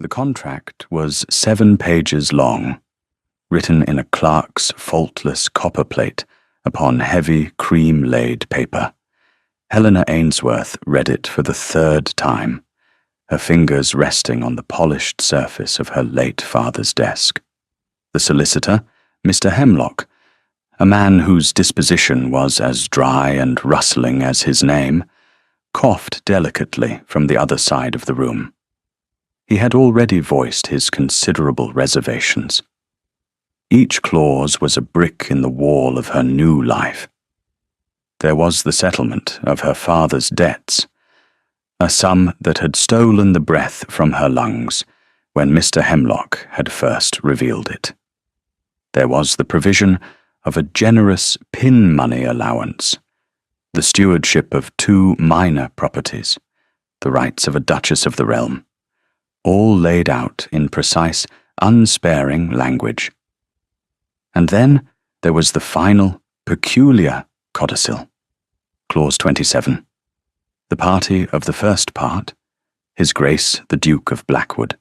The contract was 7 pages long, written in a clerk's faultless copperplate upon heavy cream-laid paper. Helena Ainsworth read it for the 3rd time, her fingers resting on the polished surface of her late father's desk. The solicitor, Mr. Hemlock, a man whose disposition was as dry and rustling as his name, coughed delicately from the other side of the room. He had already voiced his considerable reservations. Each clause was a brick in the wall of her new life. There was the settlement of her father's debts, a sum that had stolen the breath from her lungs when Mr. Hemlock had first revealed it. There was the provision of a generous pin money allowance, the stewardship of 2 minor properties, the rights of a duchess of the realm, all laid out in precise, unsparing language. And then there was the final, peculiar codicil, Clause 27. The party of the first part, His Grace the Duke of Blackwood,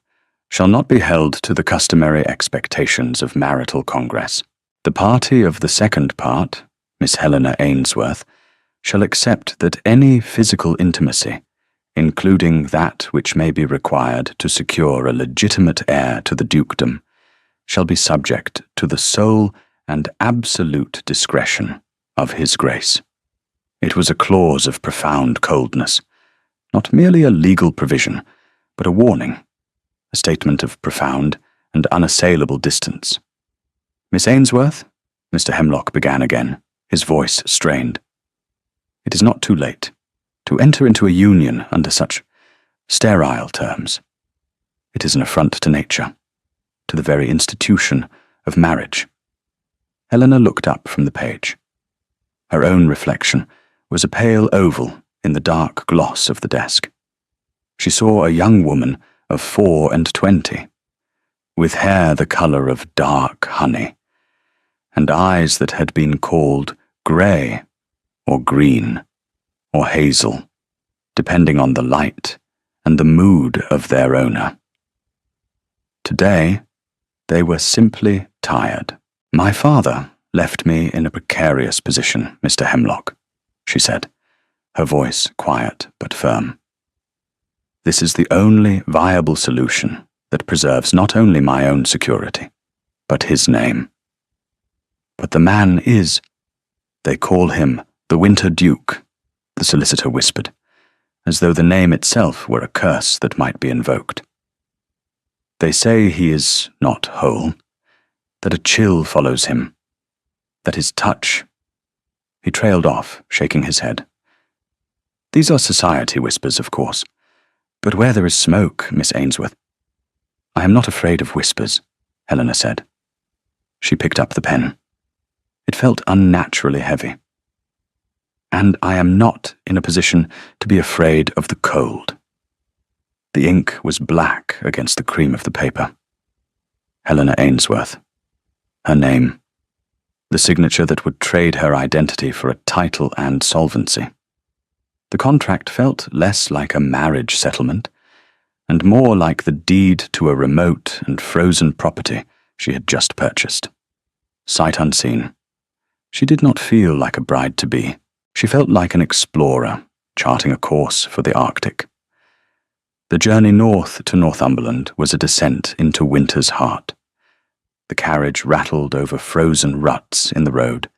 shall not be held to the customary expectations of marital congress. The party of the second part, Miss Helena Ainsworth, shall accept that any physical intimacy, including that which may be required to secure a legitimate heir to the dukedom, shall be subject to the sole and absolute discretion of His Grace. It was a clause of profound coldness, not merely a legal provision, but a warning, a statement of profound and unassailable distance. Miss Ainsworth, Mr. Hemlock began again, his voice strained. It is not too late to enter into a union under such sterile terms. It is an affront to nature, to the very institution of marriage. Helena looked up from the page. Her own reflection was a pale oval in the dark gloss of the desk. She saw a young woman of 24, with hair the colour of dark honey, and eyes that had been called grey or green or hazel, depending on the light and the mood of their owner. Today, they were simply tired. "My father left me in a precarious position, Mr. Hemlock," she said, her voice quiet but firm. "This is the only viable solution that preserves not only my own security, but his name. But the man is— They call him the Winter Duke," the solicitor whispered, as though the name itself were a curse that might be invoked. "They say he is not whole, that a chill follows him, that his touch—" He trailed off, shaking his head. "These are society whispers, of course, but where there is smoke, Miss Ainsworth—" "I am not afraid of whispers," Helena said. She picked up the pen. It felt unnaturally heavy. "And I am not in a position to be afraid of the cold." The ink was black against the cream of the paper. Helena Ainsworth. Her name. The signature that would trade her identity for a title and solvency. The contract felt less like a marriage settlement, and more like the deed to a remote and frozen property she had just purchased. Sight unseen. She did not feel like a bride-to-be. She felt like an explorer, charting a course for the Arctic. The journey north to Northumberland was a descent into winter's heart. The carriage rattled over frozen ruts in the road,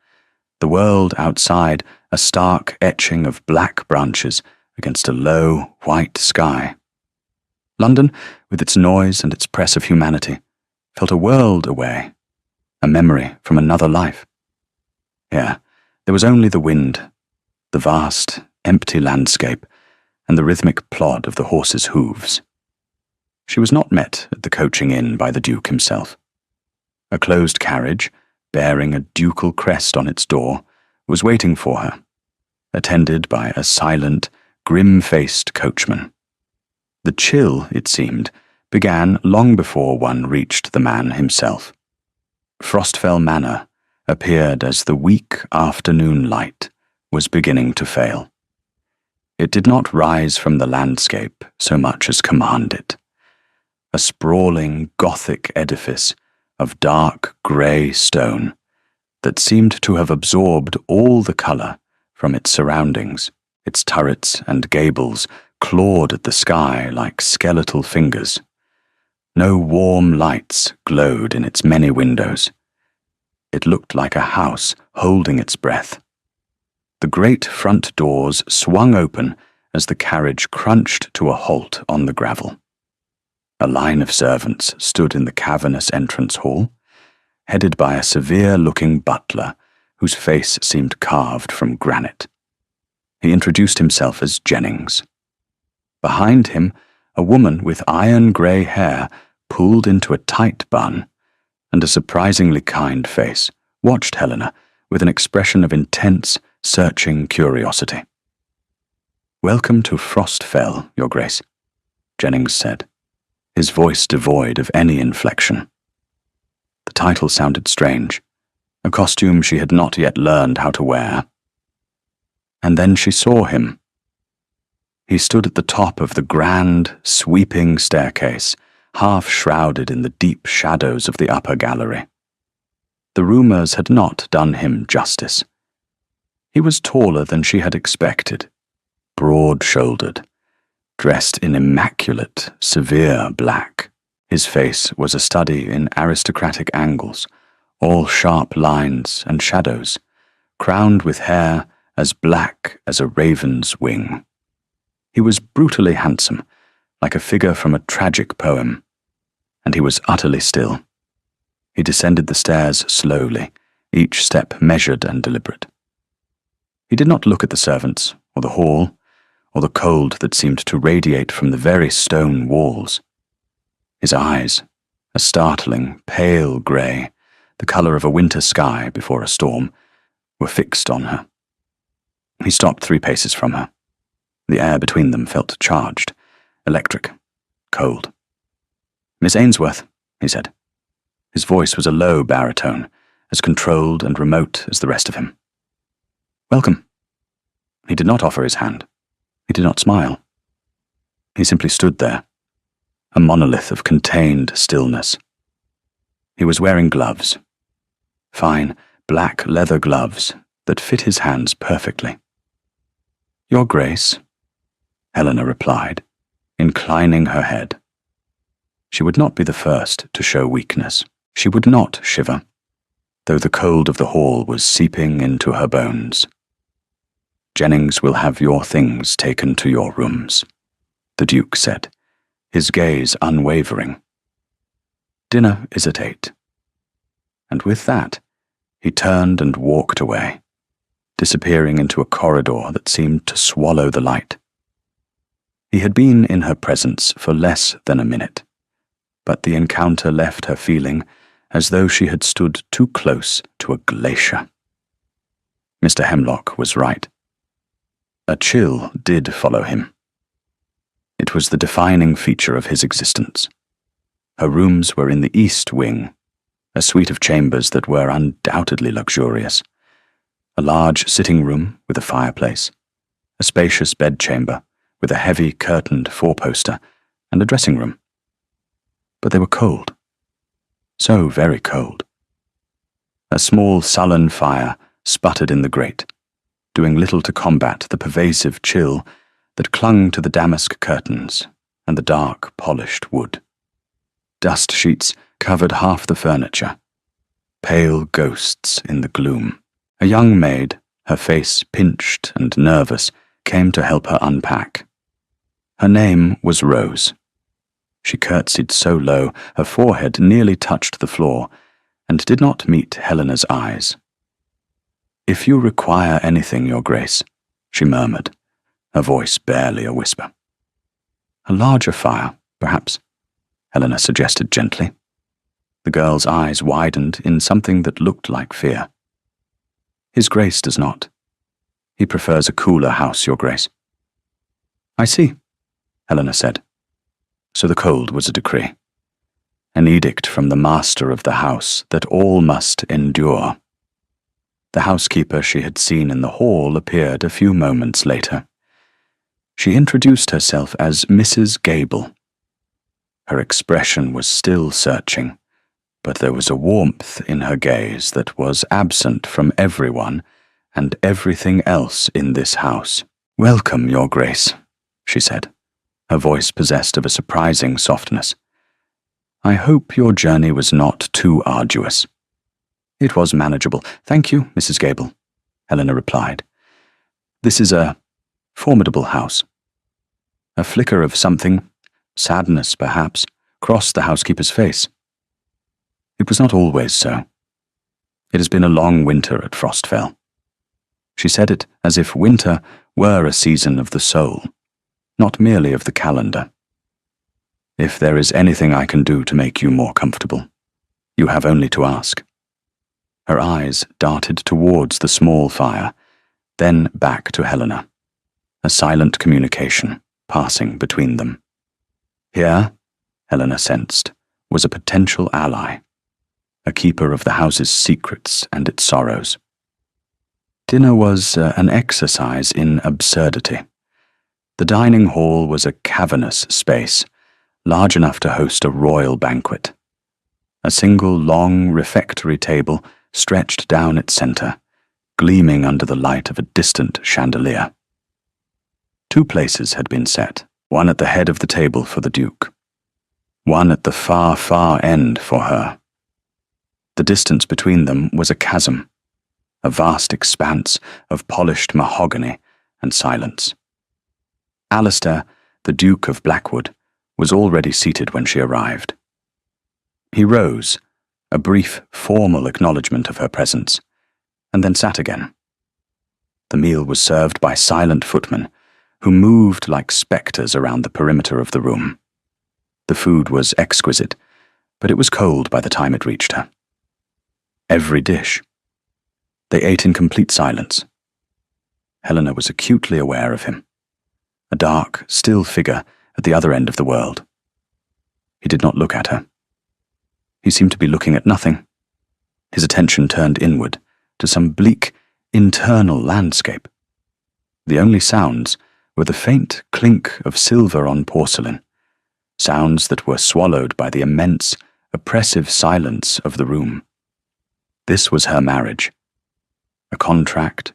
the world outside a stark etching of black branches against a low, white sky. London, with its noise and its press of humanity, felt a world away, a memory from another life. Here, there was only the wind, the vast, empty landscape, and the rhythmic plod of the horses' hooves. She was not met at the coaching inn by the Duke himself. A closed carriage, bearing a ducal crest on its door, was waiting for her, attended by a silent, grim-faced coachman. The chill, it seemed, began long before one reached the man himself. Frostfell Manor appeared as the weak afternoon light was beginning to fail. It did not rise from the landscape so much as command it. a sprawling Gothic edifice of dark grey stone that seemed to have absorbed all the colour from its surroundings. Its turrets and gables clawed at the sky like skeletal fingers. No warm lights glowed in its many windows. It looked like a house holding its breath. The great front doors swung open as the carriage crunched to a halt on the gravel. A line of servants stood in the cavernous entrance hall, headed by a severe-looking butler whose face seemed carved from granite. He introduced himself as Jennings. Behind him, a woman with iron-grey hair pulled into a tight bun and a surprisingly kind face watched Helena with an expression of intense, searching curiosity. "Welcome to Frostfell, Your Grace," Jennings said, his voice devoid of any inflection. The title sounded strange, a costume she had not yet learned how to wear. And then she saw him. He stood at the top of the grand, sweeping staircase, half shrouded in the deep shadows of the upper gallery. The rumours had not done him justice. He was taller than she had expected, broad-shouldered, dressed in immaculate, severe black. His face was a study in aristocratic angles, all sharp lines and shadows, crowned with hair as black as a raven's wing. He was brutally handsome, like a figure from a tragic poem, and he was utterly still. He descended the stairs slowly, each step measured and deliberate. He did not look at the servants, or the hall, or the cold that seemed to radiate from the very stone walls. His eyes, a startling, pale grey, the colour of a winter sky before a storm, were fixed on her. He stopped 3 paces from her. The air between them felt charged, electric, cold. "Miss Ainsworth," he said. His voice was a low baritone, as controlled and remote as the rest of him. "Welcome." He did not offer his hand. He did not smile. He simply stood there, a monolith of contained stillness. He was wearing gloves, fine, black leather gloves that fit his hands perfectly. "Your Grace," Helena replied, inclining her head. She would not be the first to show weakness. She would not shiver, though the cold of the hall was seeping into her bones. "Jennings will have your things taken to your rooms," the Duke said, his gaze unwavering. "Dinner is at 8. And with that, he turned and walked away, disappearing into a corridor that seemed to swallow the light. He had been in her presence for less than a minute, but the encounter left her feeling as though she had stood too close to a glacier. Mr. Hemlock was right. A chill did follow him. It was the defining feature of his existence. Her rooms were in the east wing, a suite of chambers that were undoubtedly luxurious. A large sitting room with a fireplace, a spacious bedchamber with a heavy curtained four-poster, and a dressing room. But they were cold. So very cold. A small sullen fire sputtered in the grate, doing little to combat the pervasive chill that clung to the damask curtains and the dark, polished wood. Dust sheets covered half the furniture, pale ghosts in the gloom. A young maid, her face pinched and nervous, came to help her unpack. Her name was Rose. She curtsied so low her forehead nearly touched the floor, and did not meet Helena's eyes. "If you require anything, Your Grace," she murmured, her voice barely a whisper. "A larger fire, perhaps," Helena suggested gently. The girl's eyes widened in something that looked like fear. "His Grace does not. He prefers a cooler house, Your Grace." "I see," Helena said. So the cold was a decree, an edict from the master of the house that all must endure. The housekeeper she had seen in the hall appeared a few moments later. She introduced herself as Mrs. Gable. Her expression was still searching, but there was a warmth in her gaze that was absent from everyone and everything else in this house. "Welcome, Your Grace," she said, her voice possessed of a surprising softness. "I hope your journey was not too arduous." "It was manageable. Thank you, Mrs. Gable," Helena replied. "This is a formidable house." A flicker of something, sadness perhaps, crossed the housekeeper's face. It was not always so. It has been a long winter at Frostfell. She said it as if winter were a season of the soul, not merely of the calendar. "If there is anything I can do to make you more comfortable, you have only to ask." Her eyes darted towards the small fire, then back to Helena, a silent communication passing between them. Here, Helena sensed, was a potential ally, a keeper of the house's secrets and its sorrows. Dinner was an exercise in absurdity. The dining hall was a cavernous space, large enough to host a royal banquet. A single long refectory table stretched down its center, gleaming under the light of a distant chandelier. 2 places had been set, one at the head of the table for the Duke, one at the far, far end for her. The distance between them was a chasm, a vast expanse of polished mahogany and silence. Alistair, the Duke of Blackwood, was already seated when she arrived. He rose, a brief, formal acknowledgement of her presence, and then sat again. The meal was served by silent footmen, who moved like spectres around the perimeter of the room. The food was exquisite, but it was cold by the time it reached her. Every dish. They ate in complete silence. Helena was acutely aware of him, a dark, still figure at the other end of the world. He did not look at her. He seemed to be looking at nothing. His attention turned inward to some bleak, internal landscape. The only sounds were the faint clink of silver on porcelain, sounds that were swallowed by the immense, oppressive silence of the room. This was her marriage. A contract,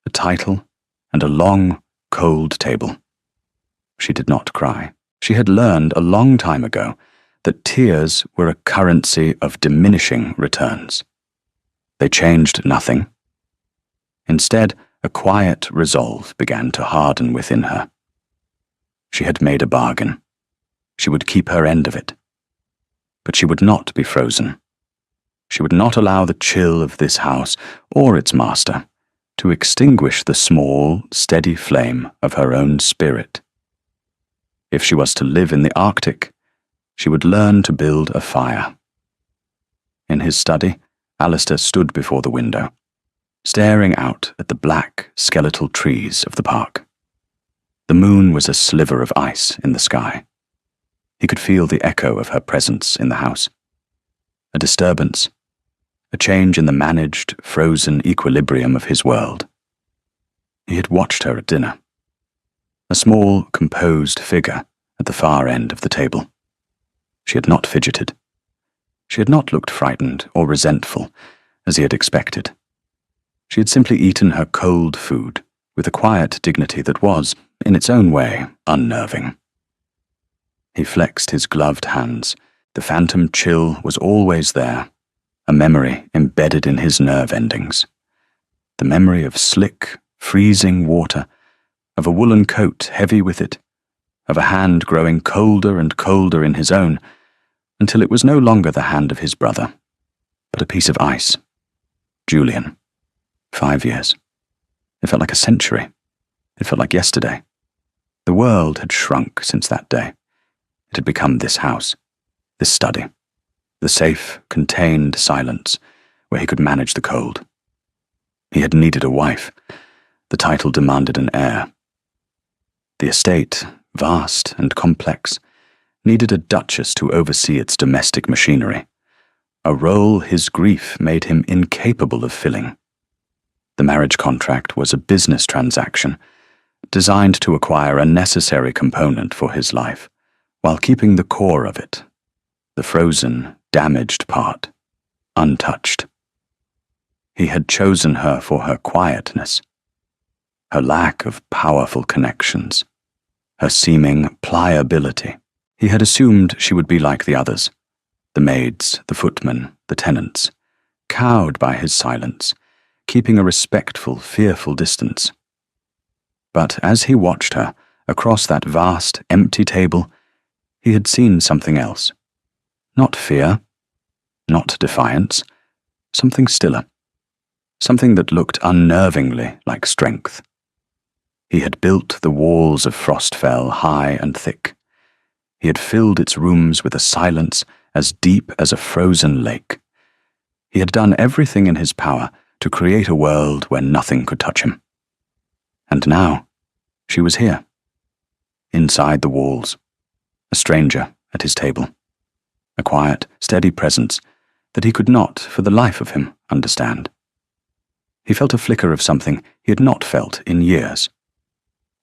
a title, and a long, cold table. She did not cry. She had learned a long time ago that tears were a currency of diminishing returns. They changed nothing. Instead, a quiet resolve began to harden within her. She had made a bargain. She would keep her end of it. But she would not be frozen. She would not allow the chill of this house or its master to extinguish the small, steady flame of her own spirit. If she was to live in the Arctic, she would learn to build a fire. In his study, Alistair stood before the window, staring out at the black, skeletal trees of the park. The moon was a sliver of ice in the sky. He could feel the echo of her presence in the house. A disturbance, a change in the managed, frozen equilibrium of his world. He had watched her at dinner. A small, composed figure at the far end of the table. She had not fidgeted. She had not looked frightened or resentful, as he had expected. She had simply eaten her cold food with a quiet dignity that was, in its own way, unnerving. He flexed his gloved hands. The phantom chill was always there, a memory embedded in his nerve endings. The memory of slick, freezing water, of a woolen coat heavy with it, of a hand growing colder and colder in his own, until it was no longer the hand of his brother, but a piece of ice. Julian. 5 years. It felt like a century. It felt like yesterday. The world had shrunk since that day. It had become this house, this study, the safe, contained silence where he could manage the cold. He had needed a wife. The title demanded an heir. The estate, vast and complex, needed a duchess to oversee its domestic machinery, a role his grief made him incapable of filling. The marriage contract was a business transaction, designed to acquire a necessary component for his life, while keeping the core of it, the frozen, damaged part, untouched. He had chosen her for her quietness, her lack of powerful connections, her seeming pliability. He had assumed she would be like the others, the maids, the footmen, the tenants, cowed by his silence, keeping a respectful, fearful distance. But as he watched her, across that vast, empty table, he had seen something else. Not fear, not defiance, something stiller, something that looked unnervingly like strength. He had built the walls of Frostfell high and thick. He had filled its rooms with a silence as deep as a frozen lake. He had done everything in his power to create a world where nothing could touch him. And now, she was here, inside the walls, a stranger at his table, a quiet, steady presence that he could not, for the life of him, understand. He felt a flicker of something he had not felt in years.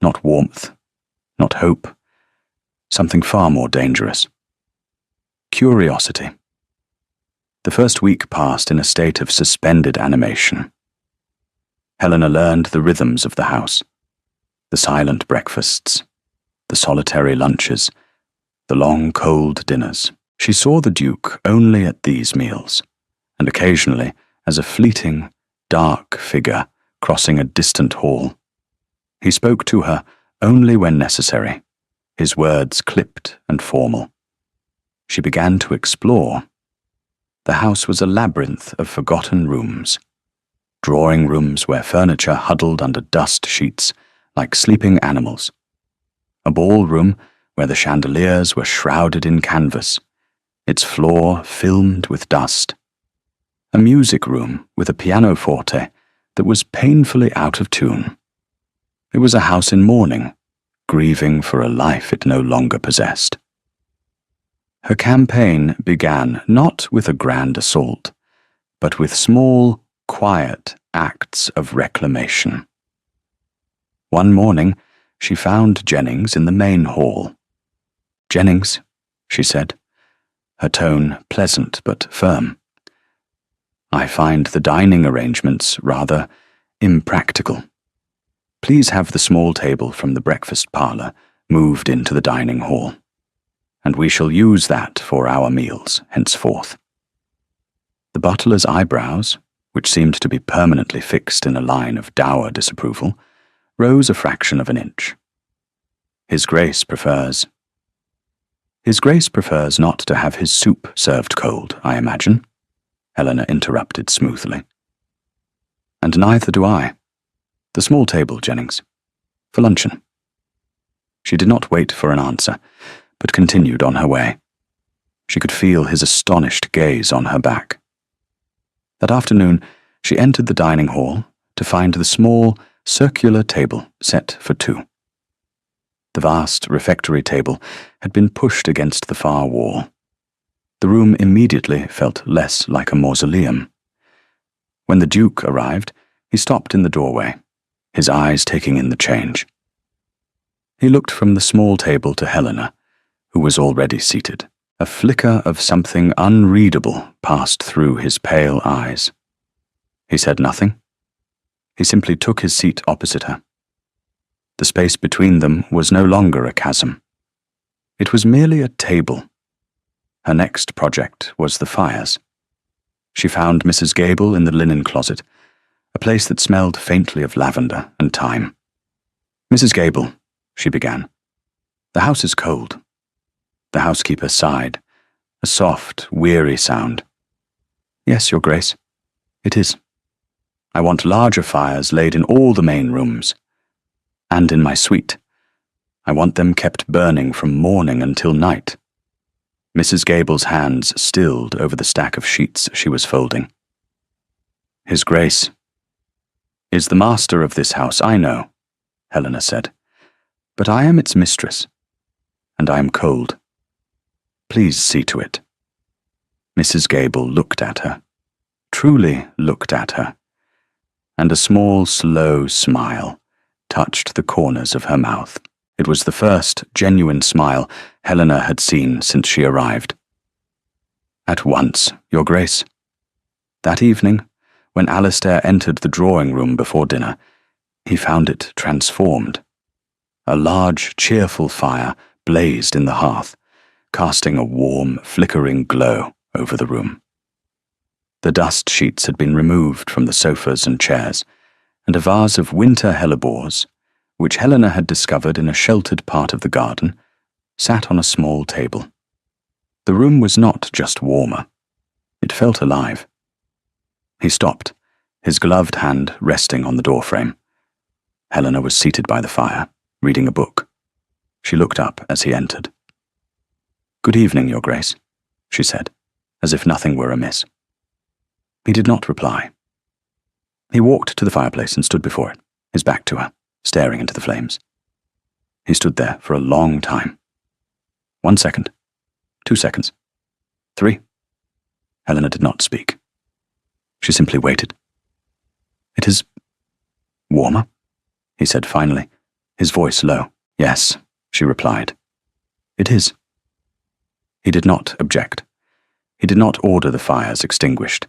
Not warmth, not hope, something far more dangerous. Curiosity. The first week passed in a state of suspended animation. Helena learned the rhythms of the house, the silent breakfasts, the solitary lunches, the long cold dinners. She saw the Duke only at these meals, and occasionally as a fleeting, dark figure crossing a distant hall. He spoke to her only when necessary, his words clipped and formal. She began to explore. The house was a labyrinth of forgotten rooms, drawing rooms where furniture huddled under dust sheets like sleeping animals, a ballroom where the chandeliers were shrouded in canvas, its floor filmed with dust, a music room with a pianoforte that was painfully out of tune. It was a house in mourning, grieving for a life it no longer possessed. Her campaign began not with a grand assault, but with small, quiet acts of reclamation. One morning, she found Jennings in the main hall. "Jennings," she said, her tone pleasant but firm. "I find the dining arrangements rather impractical. Please have the small table from the breakfast parlour moved into the dining hall, and we shall use that for our meals henceforth." The butler's eyebrows, which seemed to be permanently fixed in a line of dour disapproval, rose a fraction of an inch. His Grace prefers not to have his soup served cold, I imagine," Helena interrupted smoothly. "And neither do I. The small table, Jennings. For luncheon." She did not wait for an answer, but continued on her way. She could feel his astonished gaze on her back. That afternoon, she entered the dining hall to find the small, circular table set for two. The vast refectory table had been pushed against the far wall. The room immediately felt less like a mausoleum. When the Duke arrived, he stopped in the doorway, his eyes taking in the change. He looked from the small table to Helena, who was already seated. A flicker of something unreadable passed through his pale eyes. He said nothing. He simply took his seat opposite her. The space between them was no longer a chasm. It was merely a table. Her next project was the fires. She found Mrs. Gable in the linen closet, a place that smelled faintly of lavender and thyme. "Mrs. Gable," she began, "the house is cold." The housekeeper sighed, a soft, weary sound. "Yes, Your Grace, it is. I want larger fires laid in all the main rooms, and in my suite. I want them kept burning from morning until night." Mrs. Gable's hands stilled over the stack of sheets she was folding. "His Grace is the master of this house, I know," Helena said, "but I am its mistress, and I am cold. Please see to it." Mrs. Gable looked at her, truly looked at her, and a small, slow smile touched the corners of her mouth. It was the first genuine smile Helena had seen since she arrived. "At once, Your Grace." That evening, when Alistair entered the drawing room before dinner, he found it transformed. A large, cheerful fire blazed in the hearth, casting a warm, flickering glow over the room. The dust sheets had been removed from the sofas and chairs, and a vase of winter hellebores, which Helena had discovered in a sheltered part of the garden, sat on a small table. The room was not just warmer. It felt alive. He stopped, his gloved hand resting on the doorframe. Helena was seated by the fire, reading a book. She looked up as he entered. "Good evening, Your Grace," she said, as if nothing were amiss. He did not reply. He walked to the fireplace and stood before it, his back to her, staring into the flames. He stood there for a long time. 1 second, 2 seconds, 3. Helena did not speak. She simply waited. "It is warmer?" he said finally, his voice low. "Yes," she replied. "It is." He did not object. He did not order the fires extinguished.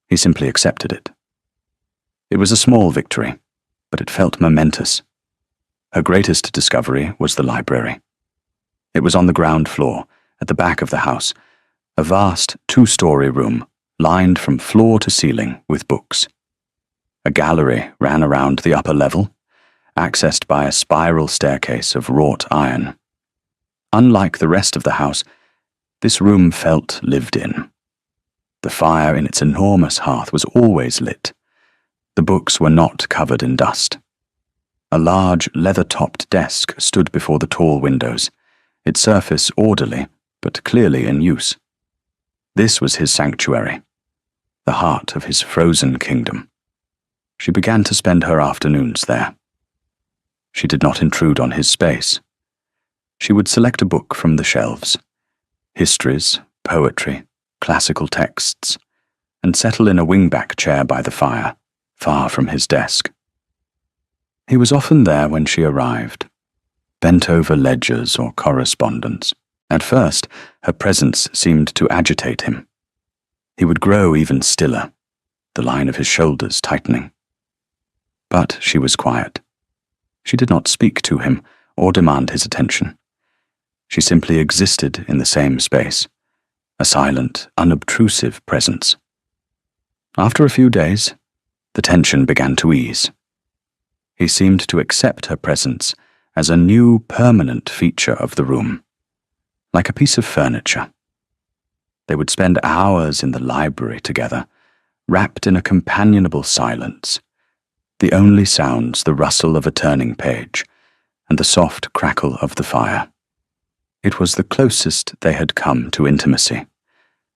He simply accepted it. It was a small victory, but it felt momentous. Her greatest discovery was the library. It was on the ground floor, at the back of the house, a vast 2-story room lined from floor to ceiling with books. A gallery ran around the upper level, accessed by a spiral staircase of wrought iron. Unlike the rest of the house, this room felt lived in. The fire in its enormous hearth was always lit. The books were not covered in dust. A large, leather-topped desk stood before the tall windows, its surface orderly, but clearly in use. This was his sanctuary, the heart of his frozen kingdom. She began to spend her afternoons there. She did not intrude on his space. She would select a book from the shelves, histories, poetry, classical texts, and settle in a wingback chair by the fire, far from his desk. He was often there when she arrived, bent over ledgers or correspondence. At first, her presence seemed to agitate him. He would grow even stiller, the line of his shoulders tightening. But she was quiet. She did not speak to him or demand his attention. She simply existed in the same space, a silent, unobtrusive presence. After a few days, the tension began to ease. He seemed to accept her presence as a new permanent feature of the room, like a piece of furniture. They would spend hours in the library together, wrapped in a companionable silence, the only sounds the rustle of a turning page and the soft crackle of the fire. It was the closest they had come to intimacy,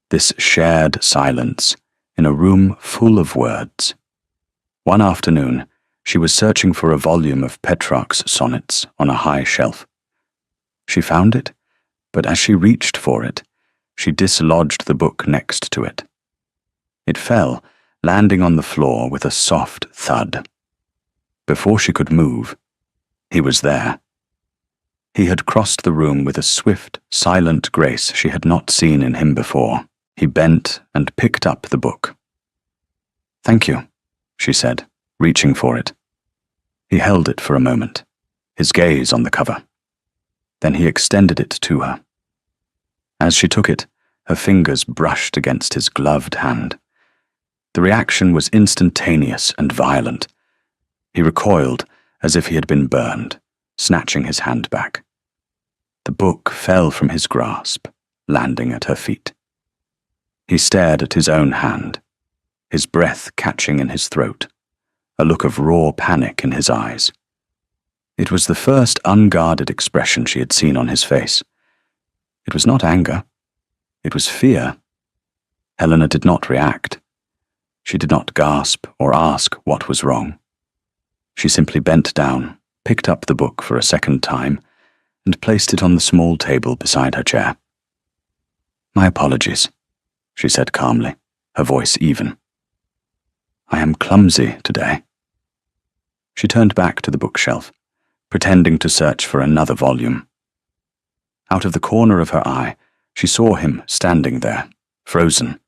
this shared silence in a room full of words. One afternoon, she was searching for a volume of Petrarch's sonnets on a high shelf. She found it, but as she reached for it, she dislodged the book next to it. It fell, landing on the floor with a soft thud. Before she could move, he was there. He had crossed the room with a swift, silent grace she had not seen in him before. He bent and picked up the book. "Thank you," she said, reaching for it. He held it for a moment, his gaze on the cover. Then he extended it to her. As she took it, her fingers brushed against his gloved hand. The reaction was instantaneous and violent. He recoiled as if he had been burned, snatching his hand back. The book fell from his grasp, landing at her feet. He stared at his own hand, his breath catching in his throat, a look of raw panic in his eyes. It was the first unguarded expression she had seen on his face. It was not anger. It was fear. Helena did not react. She did not gasp or ask what was wrong. She simply bent down, picked up the book for a second time, and placed it on the small table beside her chair. "My apologies," she said calmly, her voice even. "I am clumsy today." She turned back to the bookshelf, pretending to search for another volume. Out of the corner of her eye, she saw him standing there, frozen,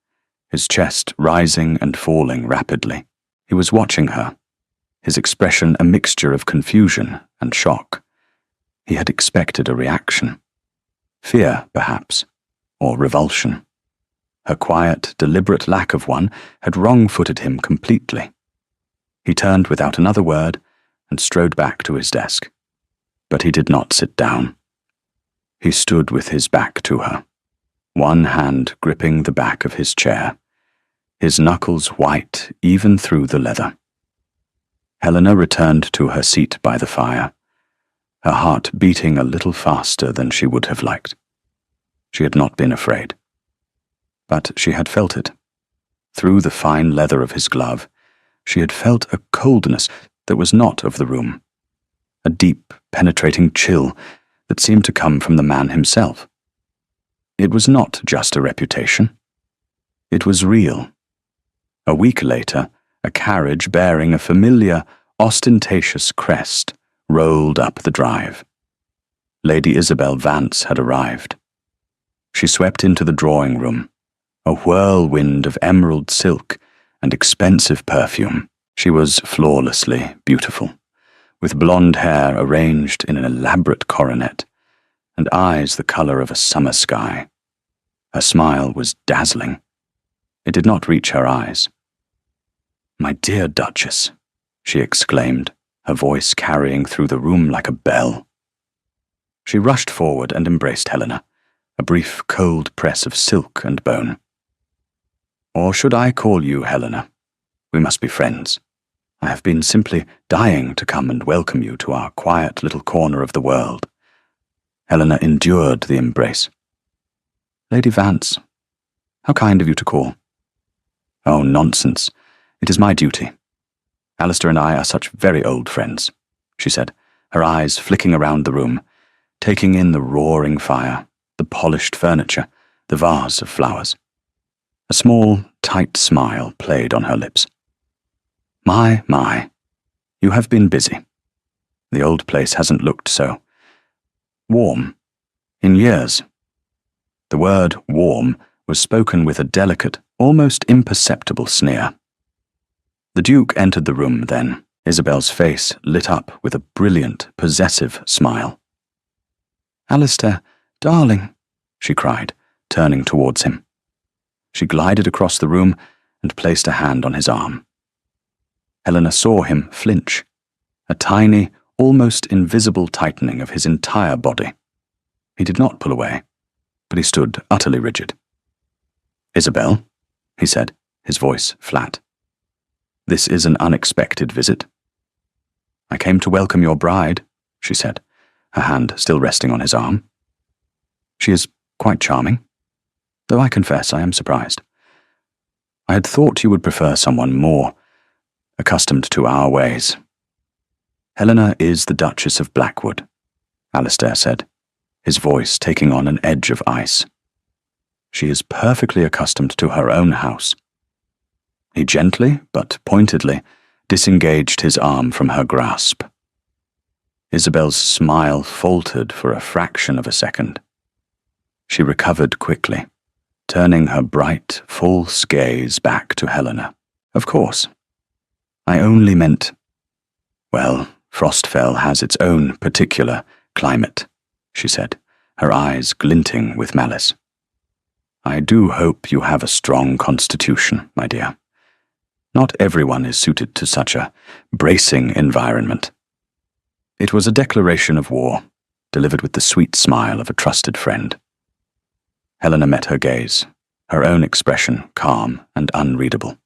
his chest rising and falling rapidly. He was watching her, his expression a mixture of confusion and shock. He had expected a reaction. Fear, perhaps, or revulsion. Her quiet, deliberate lack of one had wrong-footed him completely. He turned without another word and strode back to his desk. But he did not sit down. He stood with his back to her, one hand gripping the back of his chair, his knuckles white even through the leather. Helena returned to her seat by the fire, her heart beating a little faster than she would have liked. She had not been afraid. But she had felt it. Through the fine leather of his glove, she had felt a coldness that was not of the room, a deep, penetrating chill that seemed to come from the man himself. It was not just a reputation. It was real. A week later, a carriage bearing a familiar, ostentatious crest rolled up the drive. Lady Isabel Vance had arrived. She swept into the drawing room, a whirlwind of emerald silk and expensive perfume. She was flawlessly beautiful, with blonde hair arranged in an elaborate coronet, and eyes the color of a summer sky. Her smile was dazzling. It did not reach her eyes. "My dear Duchess," she exclaimed, her voice carrying through the room like a bell. She rushed forward and embraced Helena, a brief, cold press of silk and bone. "Or should I call you Helena? We must be friends. I have been simply dying to come and welcome you to our quiet little corner of the world." Helena endured the embrace. "Lady Vance, how kind of you to call." "Oh, nonsense. It is my duty. Alistair and I are such very old friends," she said, her eyes flicking around the room, taking in the roaring fire, the polished furniture, the vase of flowers. A small, tight smile played on her lips. My, you have been busy. The old place hasn't looked so warm in years." The word warm was spoken with a delicate, almost imperceptible sneer. The Duke entered the room then, Isabel's face lit up with a brilliant, possessive smile. "Alistair, darling," she cried, turning towards him. She glided across the room and placed a hand on his arm. Helena saw him flinch, a tiny, almost invisible tightening of his entire body. He did not pull away, but he stood utterly rigid. "Isabel," he said, his voice flat. "This is an unexpected visit." "I came to welcome your bride," she said, her hand still resting on his arm. "She is quite charming, though I confess I am surprised. I had thought you would prefer someone more accustomed to our ways." "Helena is the Duchess of Blackwood," Alistair said, his voice taking on an edge of ice. "She is perfectly accustomed to her own house." He gently, but pointedly, disengaged his arm from her grasp. Isabel's smile faltered for a fraction of a second. She recovered quickly, turning her bright, false gaze back to Helena. "Of course. I only meant... Well, Frostfell has its own particular climate," she said, her eyes glinting with malice. "I do hope you have a strong constitution, my dear. Not everyone is suited to such a bracing environment." It was a declaration of war, delivered with the sweet smile of a trusted friend. Helena met her gaze, her own expression calm and unreadable.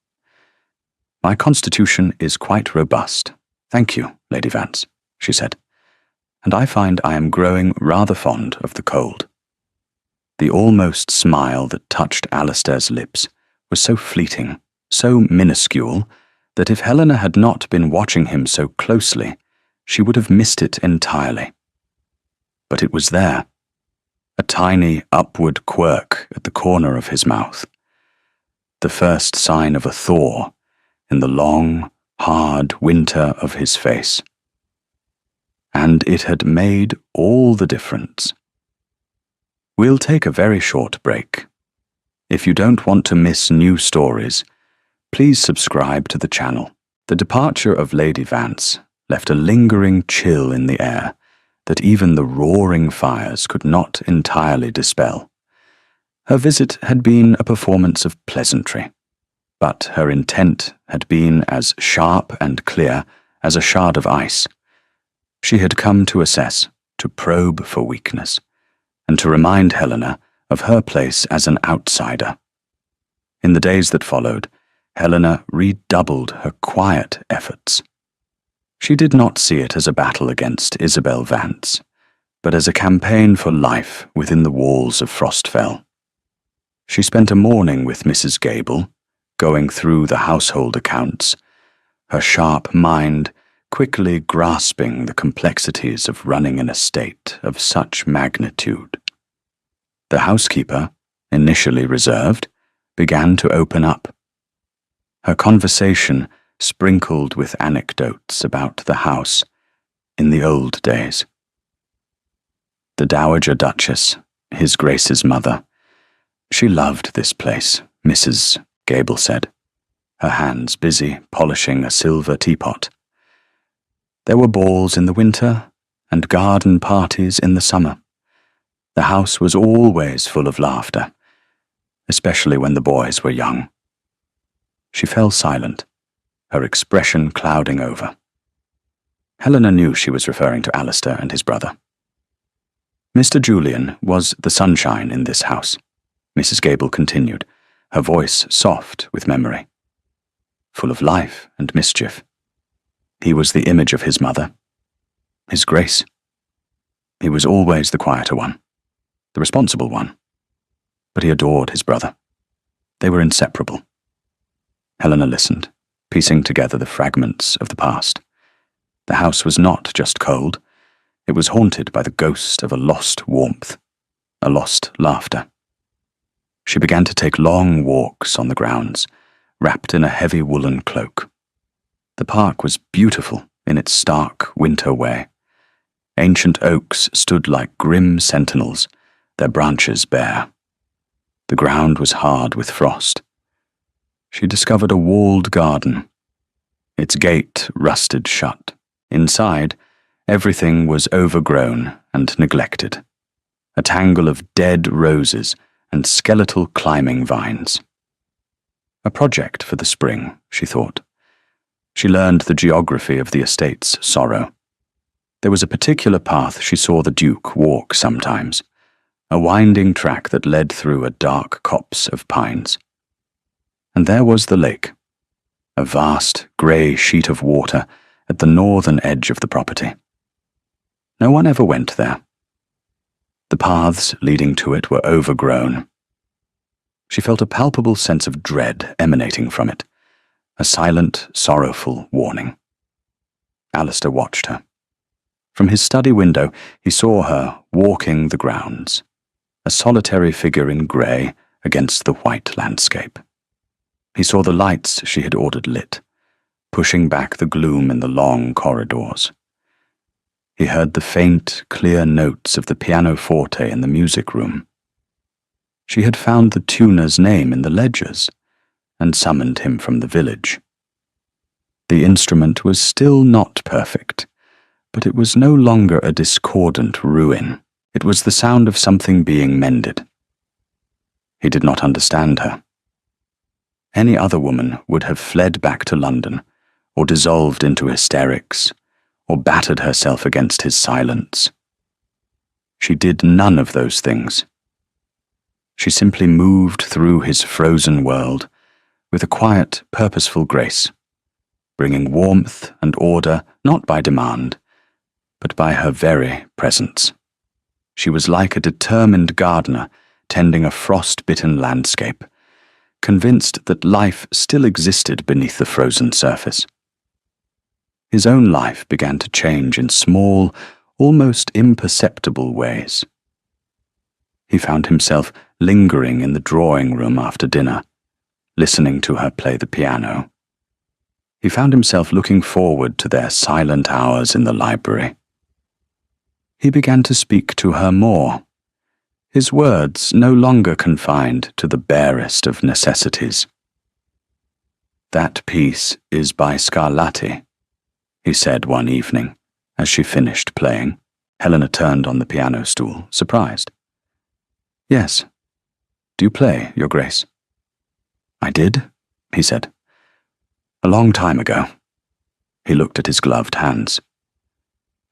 "My constitution is quite robust. Thank you, Lady Vance," she said, "and I find I am growing rather fond of the cold." The almost smile that touched Alistair's lips was so fleeting, so minuscule, that if Helena had not been watching him so closely, she would have missed it entirely. But it was there, a tiny upward quirk at the corner of his mouth, the first sign of a thaw in the long, hard winter of his face. and it had made all the difference. We'll take a very short break. If you don't want to miss new stories, please subscribe to the channel. The departure of Lady Vance left a lingering chill in the air that even the roaring fires could not entirely dispel. Her visit had been a performance of pleasantry, but her intent had been as sharp and clear as a shard of ice. She had come to assess, to probe for weakness, and to remind Helena of her place as an outsider. In the days that followed, Helena redoubled her quiet efforts. She did not see it as a battle against Isabel Vance, but as a campaign for life within the walls of Frostfell. She spent a morning with Mrs. Gable, going through the household accounts, her sharp mind quickly grasping the complexities of running an estate of such magnitude. The housekeeper, initially reserved, began to open up. Her conversation sprinkled with anecdotes about the house in the old days. The Dowager Duchess, His Grace's mother. She loved this place, Mrs. Gable said, her hands busy polishing a silver teapot. There were balls in the winter and garden parties in the summer. The house was always full of laughter, especially when the boys were young. She fell silent, her expression clouding over. Helena knew she was referring to Alistair and his brother. Mr. Julian was the sunshine in this house, Mrs. Gable continued, her voice soft with memory, full of life and mischief. He was the image of his mother, His Grace. He was always the quieter one, the responsible one, but he adored his brother. They were inseparable. Helena listened, piecing together the fragments of the past. The house was not just cold, it was haunted by the ghost of a lost warmth, a lost laughter. She began to take long walks on the grounds, wrapped in a heavy woolen cloak. The park was beautiful in its stark winter way. Ancient oaks stood like grim sentinels, their branches bare. The ground was hard with frost. She discovered a walled garden. Its gate rusted shut. Inside, everything was overgrown and neglected. A tangle of dead roses and skeletal climbing vines. A project for the spring, she thought. She learned the geography of the estate's sorrow. There was a particular path she saw the Duke walk sometimes, a winding track that led through a dark copse of pines. And there was the lake, a vast grey sheet of water at the northern edge of the property. No one ever went there. The paths leading to it were overgrown. She felt a palpable sense of dread emanating from it, a silent, sorrowful warning. Alistair watched her. From his study window, he saw her walking the grounds, a solitary figure in grey against the white landscape. He saw the lights she had ordered lit, pushing back the gloom in the long corridors. He heard the faint, clear notes of the pianoforte in the music room. She had found the tuner's name in the ledgers and summoned him from the village. The instrument was still not perfect, but it was no longer a discordant ruin. It was the sound of something being mended. He did not understand her. Any other woman would have fled back to London, or dissolved into hysterics, or battered herself against his silence. She did none of those things. She simply moved through his frozen world with a quiet, purposeful grace, bringing warmth and order not by demand, but by her very presence. She was like a determined gardener tending a frost-bitten landscape, convinced that life still existed beneath the frozen surface. His own life began to change in small, almost imperceptible ways. He found himself lingering in the drawing room after dinner, listening to her play the piano. He found himself looking forward to their silent hours in the library, He began to speak to her more, his words no longer confined to the barest of necessities. "That piece is by Scarlatti," he said one evening, as she finished playing. Helena turned on the piano stool, surprised. "Yes. Do you play, Your Grace?" "I did," he said. "A long time ago." He looked at his gloved hands.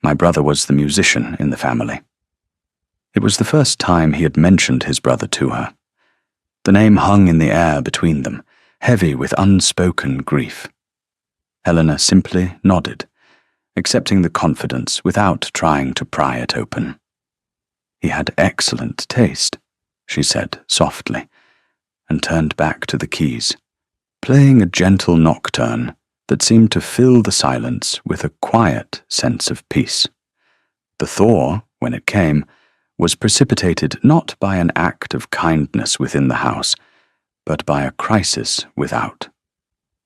"My brother was the musician in the family." It was the first time he had mentioned his brother to her. The name hung in the air between them, heavy with unspoken grief. Helena simply nodded, accepting the confidence without trying to pry it open. "He had excellent taste," she said softly, and turned back to the keys, playing a gentle nocturne that seemed to fill the silence with a quiet sense of peace. The thaw, when it came, was precipitated not by an act of kindness within the house, but by a crisis without.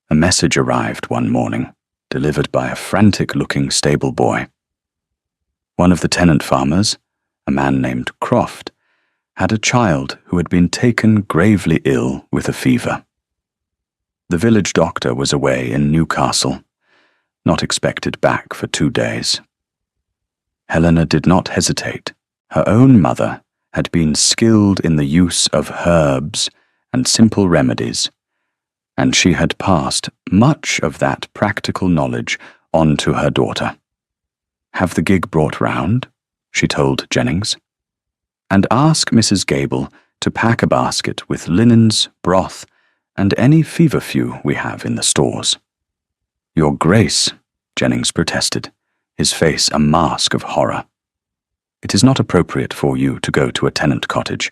A message arrived one morning, delivered by a frantic-looking stable boy. One of the tenant farmers, a man named Croft, had a child who had been taken gravely ill with a fever. The village doctor was away in Newcastle, not expected back for 2 days. Helena did not hesitate. Her own mother had been skilled in the use of herbs and simple remedies, and she had passed much of that practical knowledge on to her daughter. "Have the gig brought round," she told Jennings, "and ask Mrs. Gable to pack a basket with linens, broth, and any feverfew we have in the stores." "Your Grace," Jennings protested, his face a mask of horror. "It is not appropriate for you to go to a tenant cottage.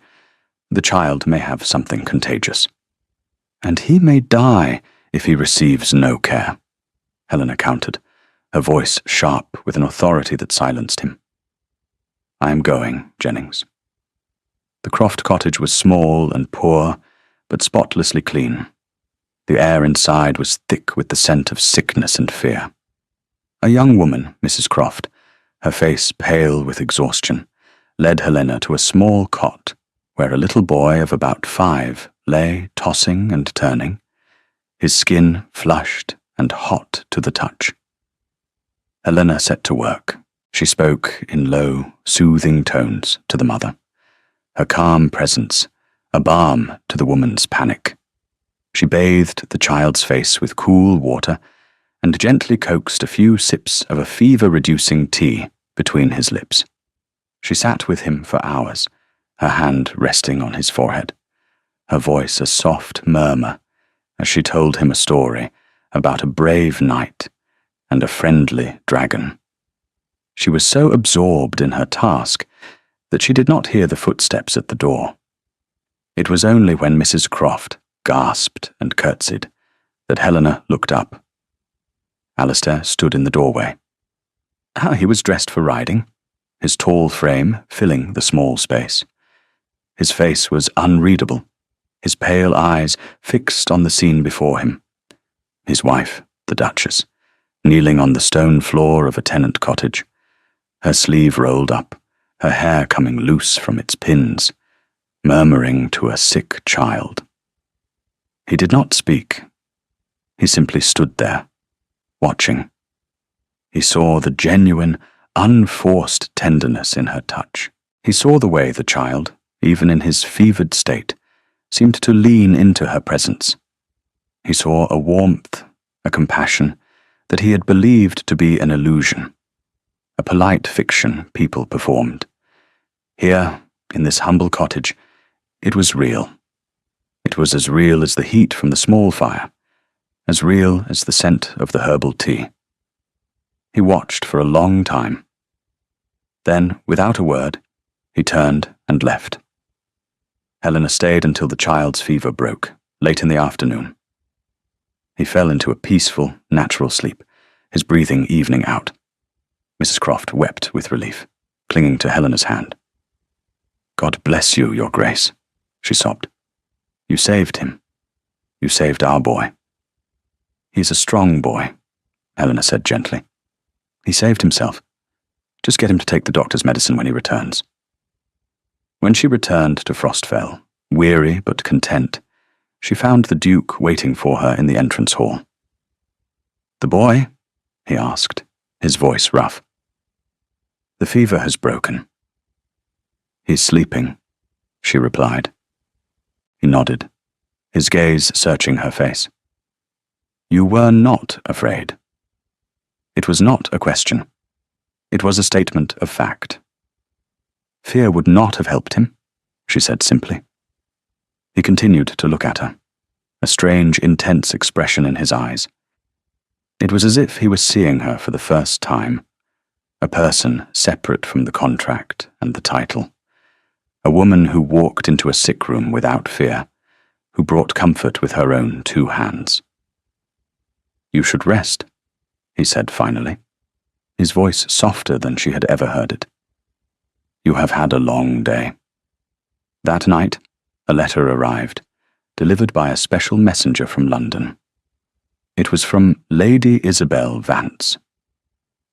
The child may have something contagious." "And he may die if he receives no care," Helena countered, her voice sharp with an authority that silenced him. "I am going, Jennings." The Croft cottage was small and poor, but spotlessly clean. The air inside was thick with the scent of sickness and fear. A young woman, Mrs. Croft, her face pale with exhaustion, led Helena to a small cot where a little boy of about 5 lay tossing and turning, his skin flushed and hot to the touch. Helena set to work. She spoke in low, soothing tones to the mother, her calm presence a balm to the woman's panic. She bathed the child's face with cool water and gently coaxed a few sips of a fever-reducing tea between his lips. She sat with him for hours, her hand resting on his forehead, her voice a soft murmur as she told him a story about a brave knight and a friendly dragon. She was so absorbed in her task that she did not hear the footsteps at the door. It was only when Mrs. Croft gasped and curtsied that Helena looked up. Alistair stood in the doorway. He was dressed for riding, his tall frame filling the small space. His face was unreadable, his pale eyes fixed on the scene before him. His wife, the Duchess, kneeling on the stone floor of a tenant cottage, her sleeve rolled up, her hair coming loose from its pins, murmuring to a sick child. He did not speak. He simply stood there, watching. He saw the genuine, unforced tenderness in her touch. He saw the way the child, even in his fevered state, seemed to lean into her presence. He saw a warmth, a compassion that he had believed to be an illusion, a polite fiction people performed. Here, in this humble cottage, it was real. It was as real as the heat from the small fire, as real as the scent of the herbal tea. He watched for a long time. Then, without a word, he turned and left. Helena stayed until the child's fever broke, late in the afternoon. He fell into a peaceful, natural sleep, his breathing evening out. Mrs. Croft wept with relief, clinging to Helena's hand. "God bless you, Your Grace," she sobbed. "You saved him. You saved our boy." "He's a strong boy," Helena said gently. "He saved himself. Just get him to take the doctor's medicine when he returns." When she returned to Frostfell, weary but content, she found the Duke waiting for her in the entrance hall. "The boy?" he asked, his voice rough. "The fever has broken." "He's sleeping," she replied. He nodded, his gaze searching her face. "You were not afraid." It was not a question. It was a statement of fact. "Fear would not have helped him," she said simply. He continued to look at her, a strange, intense expression in his eyes. It was as if he was seeing her for the first time, a person separate from the contract and the title, a woman who walked into a sick room without fear, who brought comfort with her own 2 hands. "You should rest," he said finally, his voice softer than she had ever heard it. "You have had a long day." That night, a letter arrived, delivered by a special messenger from London. It was from Lady Isabel Vance.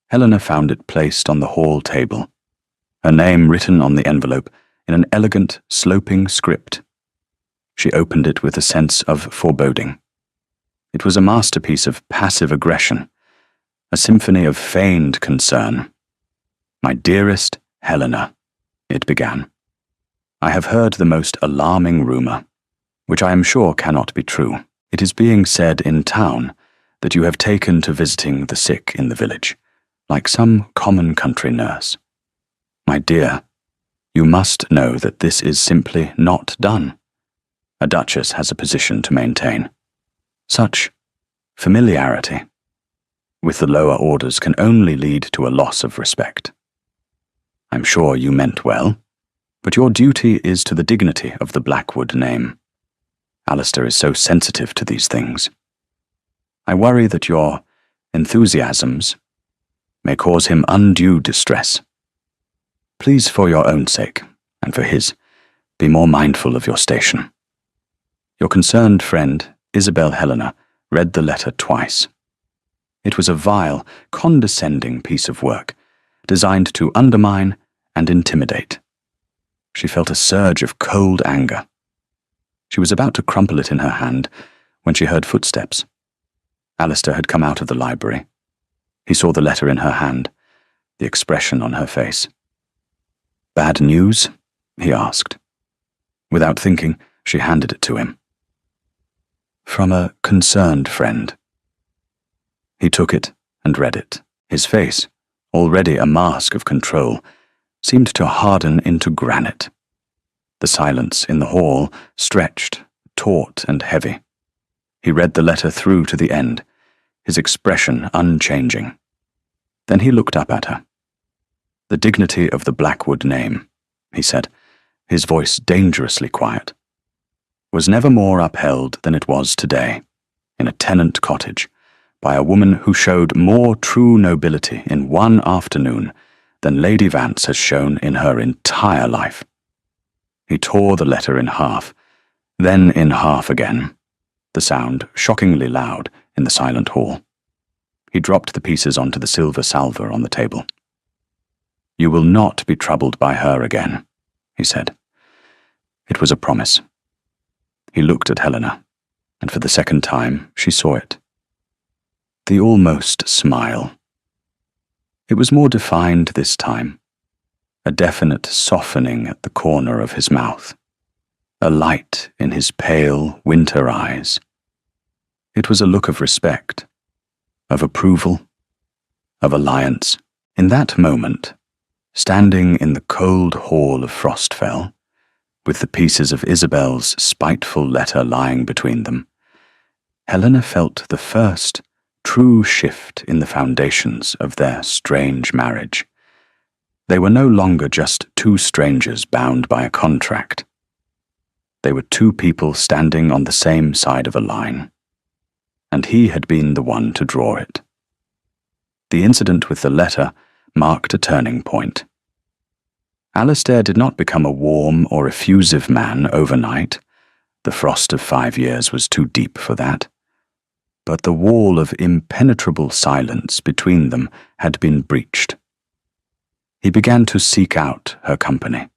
Helena found it placed on the hall table, her name written on the envelope in an elegant, sloping script. She opened it with a sense of foreboding. It was a masterpiece of passive aggression, a symphony of feigned concern. "My dearest Helena," it began, "I have heard the most alarming rumor, which I am sure cannot be true. It is being said in town that you have taken to visiting the sick in the village, like some common country nurse. My dear, you must know that this is simply not done. A duchess has a position to maintain. Such familiarity with the lower orders can only lead to a loss of respect. I'm sure you meant well, but your duty is to the dignity of the Blackwood name. Alistair is so sensitive to these things. I worry that your enthusiasms may cause him undue distress. Please, for your own sake, and for his, be more mindful of your station." Your concerned friend, Isabel Helena, read the letter twice. It was a vile, condescending piece of work, designed to undermine and intimidate. She felt a surge of cold anger. She was about to crumple it in her hand when she heard footsteps. Alistair had come out of the library. He saw the letter in her hand, the expression on her face. "Bad news?" he asked. Without thinking, she handed it to him. "From a concerned friend." He took it and read it. His face, already a mask of control, seemed to harden into granite. The silence in the hall stretched, taut and heavy. He read the letter through to the end, his expression unchanging. Then he looked up at her. "The dignity of the Blackwood name," he said, his voice dangerously quiet, "was never more upheld than it was today, in a tenant cottage, by a woman who showed more true nobility in one afternoon than Lady Vance has shown in her entire life." He tore the letter in half, then in half again, the sound shockingly loud in the silent hall. He dropped the pieces onto the silver salver on the table. "You will not be troubled by her again," he said. It was a promise. He looked at Helena, and for the second time she saw it. The almost smile. It was more defined this time, a definite softening at the corner of his mouth, a light in his pale winter eyes. It was a look of respect, of approval, of alliance. In that moment, standing in the cold hall of Frostfell, with the pieces of Isabel's spiteful letter lying between them, Helena felt the first true shift in the foundations of their strange marriage. They were no longer just two strangers bound by a contract. They were two people standing on the same side of a line, and he had been the one to draw it. The incident with the letter marked a turning point. Alistair did not become a warm or effusive man overnight. The frost of 5 years was too deep for that. But the wall of impenetrable silence between them had been breached. He began to seek out her company.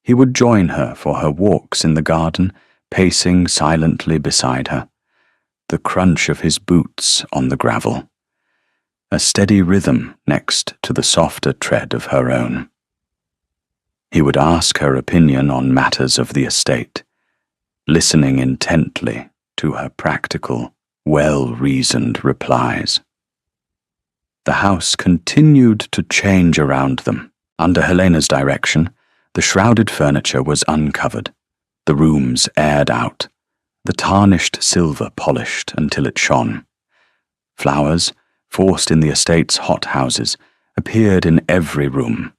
He would join her for her walks in the garden, pacing silently beside her, the crunch of his boots on the gravel, a steady rhythm next to the softer tread of her own. He would ask her opinion on matters of the estate, listening intently to her practical, well-reasoned replies. The house continued to change around them. Under Helena's direction, the shrouded furniture was uncovered, the rooms aired out, the tarnished silver polished until it shone. Flowers, forced in the estate's hothouses, appeared in every room.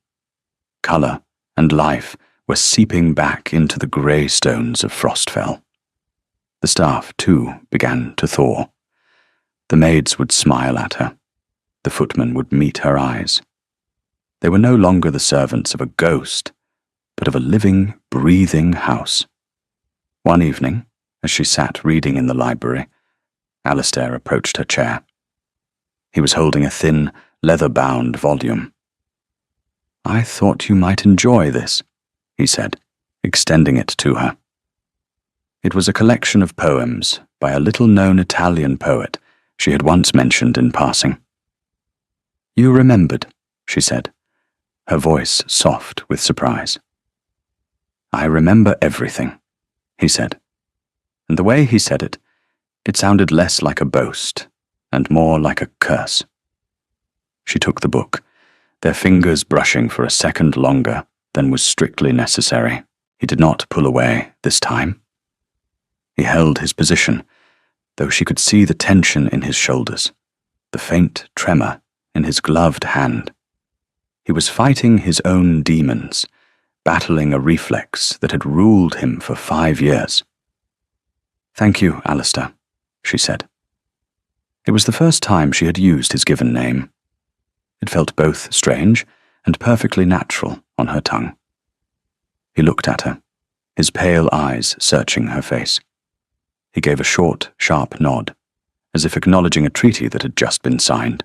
Colour and life were seeping back into the grey stones of Frostfell. The staff, too, began to thaw. The maids would smile at her. The footmen would meet her eyes. They were no longer the servants of a ghost, but of a living, breathing house. One evening, as she sat reading in the library, Alistair approached her chair. He was holding a thin, leather-bound volume. "I thought you might enjoy this," he said, extending it to her. It was a collection of poems by a little-known Italian poet she had once mentioned in passing. "You remembered," she said, her voice soft with surprise. "I remember everything," he said. And the way he said it, it sounded less like a boast and more like a curse. She took the book, their fingers brushing for a second longer than was strictly necessary. He did not pull away this time. He held his position, though she could see the tension in his shoulders, the faint tremor in his gloved hand. He was fighting his own demons, battling a reflex that had ruled him for 5 years. "Thank you, Alistair," she said. It was the first time she had used his given name. It felt both strange and perfectly natural on her tongue. He looked at her, his pale eyes searching her face. He gave a short, sharp nod, as if acknowledging a treaty that had just been signed.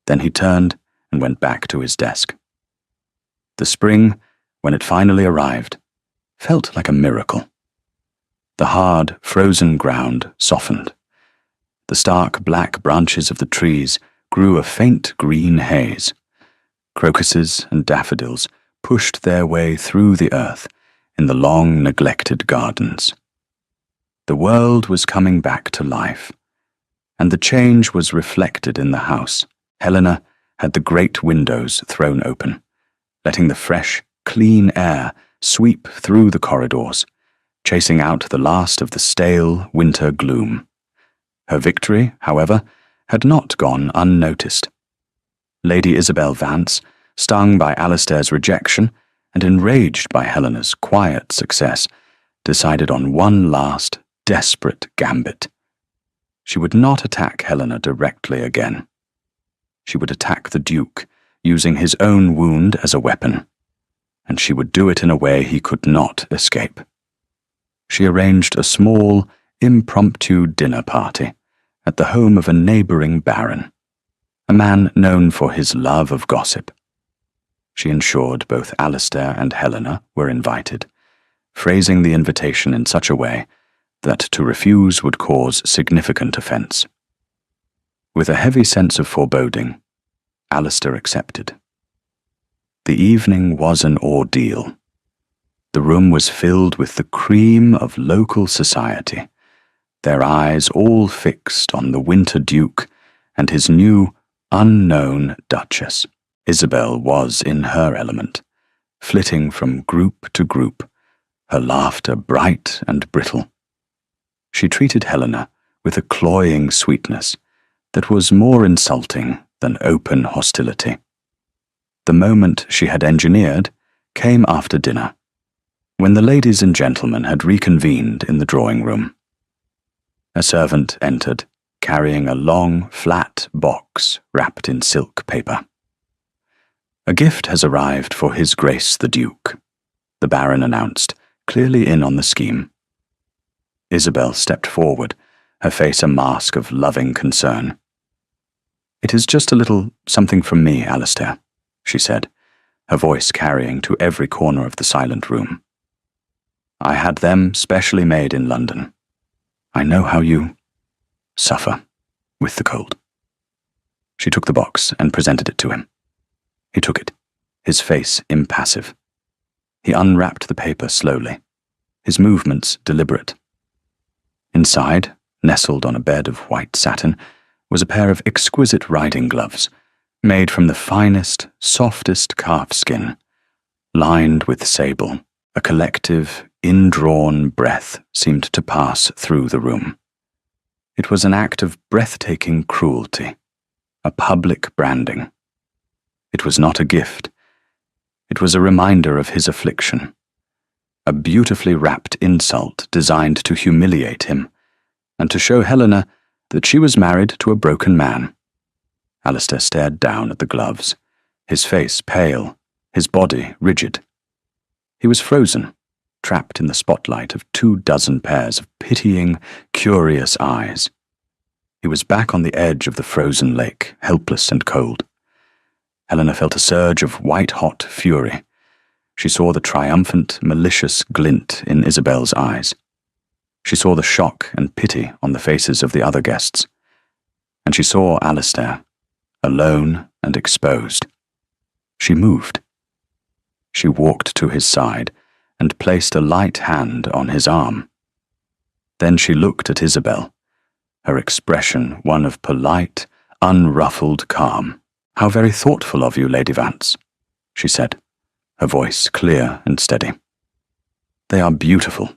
Then he turned and went back to his desk. The spring, when it finally arrived, felt like a miracle. The hard, frozen ground softened. The stark black branches of the trees grew a faint green haze. Crocuses and daffodils pushed their way through the earth in the long neglected gardens. The world was coming back to life, and the change was reflected in the house. Helena had the great windows thrown open, letting the fresh, clean air sweep through the corridors, chasing out the last of the stale winter gloom. Her victory, however, had not gone unnoticed. Lady Isabel Vance, stung by Alistair's rejection and enraged by Helena's quiet success, decided on one last, desperate gambit. She would not attack Helena directly again. She would attack the Duke, using his own wound as a weapon, and she would do it in a way he could not escape. She arranged a small, impromptu dinner party at the home of a neighbouring baron, a man known for his love of gossip. She ensured both Alistair and Helena were invited, phrasing the invitation in such a way that to refuse would cause significant offence. With a heavy sense of foreboding, Alistair accepted. The evening was an ordeal. The room was filled with the cream of local society, their eyes all fixed on the Winter Duke and his new, unknown Duchess. Isabel was in her element, flitting from group to group, her laughter bright and brittle. She treated Helena with a cloying sweetness that was more insulting than open hostility. The moment she had engineered came after dinner, when the ladies and gentlemen had reconvened in the drawing room. A servant entered, carrying a long, flat box wrapped in silk paper. "A gift has arrived for His Grace the Duke," the Baron announced, clearly in on the scheme. Isabel stepped forward, her face a mask of loving concern. "It is just a little something from me, Alistair," she said, her voice carrying to every corner of the silent room. I had them specially made in London. I know how you suffer with the cold. She took the box and presented it to him. He took it, his face impassive. He unwrapped the paper slowly, his movements deliberate. Inside, nestled on a bed of white satin, was a pair of exquisite riding gloves, made from the finest, softest calf skin, lined with sable. A collective, indrawn breath seemed to pass through the room. It was an act of breathtaking cruelty, a public branding. It was not a gift. It was a reminder of his affliction, a beautifully wrapped insult designed to humiliate him, and to show Helena that she was married to a broken man. Alistair stared down at the gloves, his face pale, his body rigid. He was frozen, trapped in the spotlight of 24 pairs of pitying, curious eyes. He was back on the edge of the frozen lake, helpless and cold. Helena felt a surge of white-hot fury. She saw the triumphant, malicious glint in Isabel's eyes. She saw the shock and pity on the faces of the other guests. And she saw Alistair, alone and exposed. She moved. She walked to his side and placed a light hand on his arm. Then she looked at Isabel, her expression one of polite, unruffled calm. "How very thoughtful of you, Lady Vance," she said, her voice clear and steady. "They are beautiful."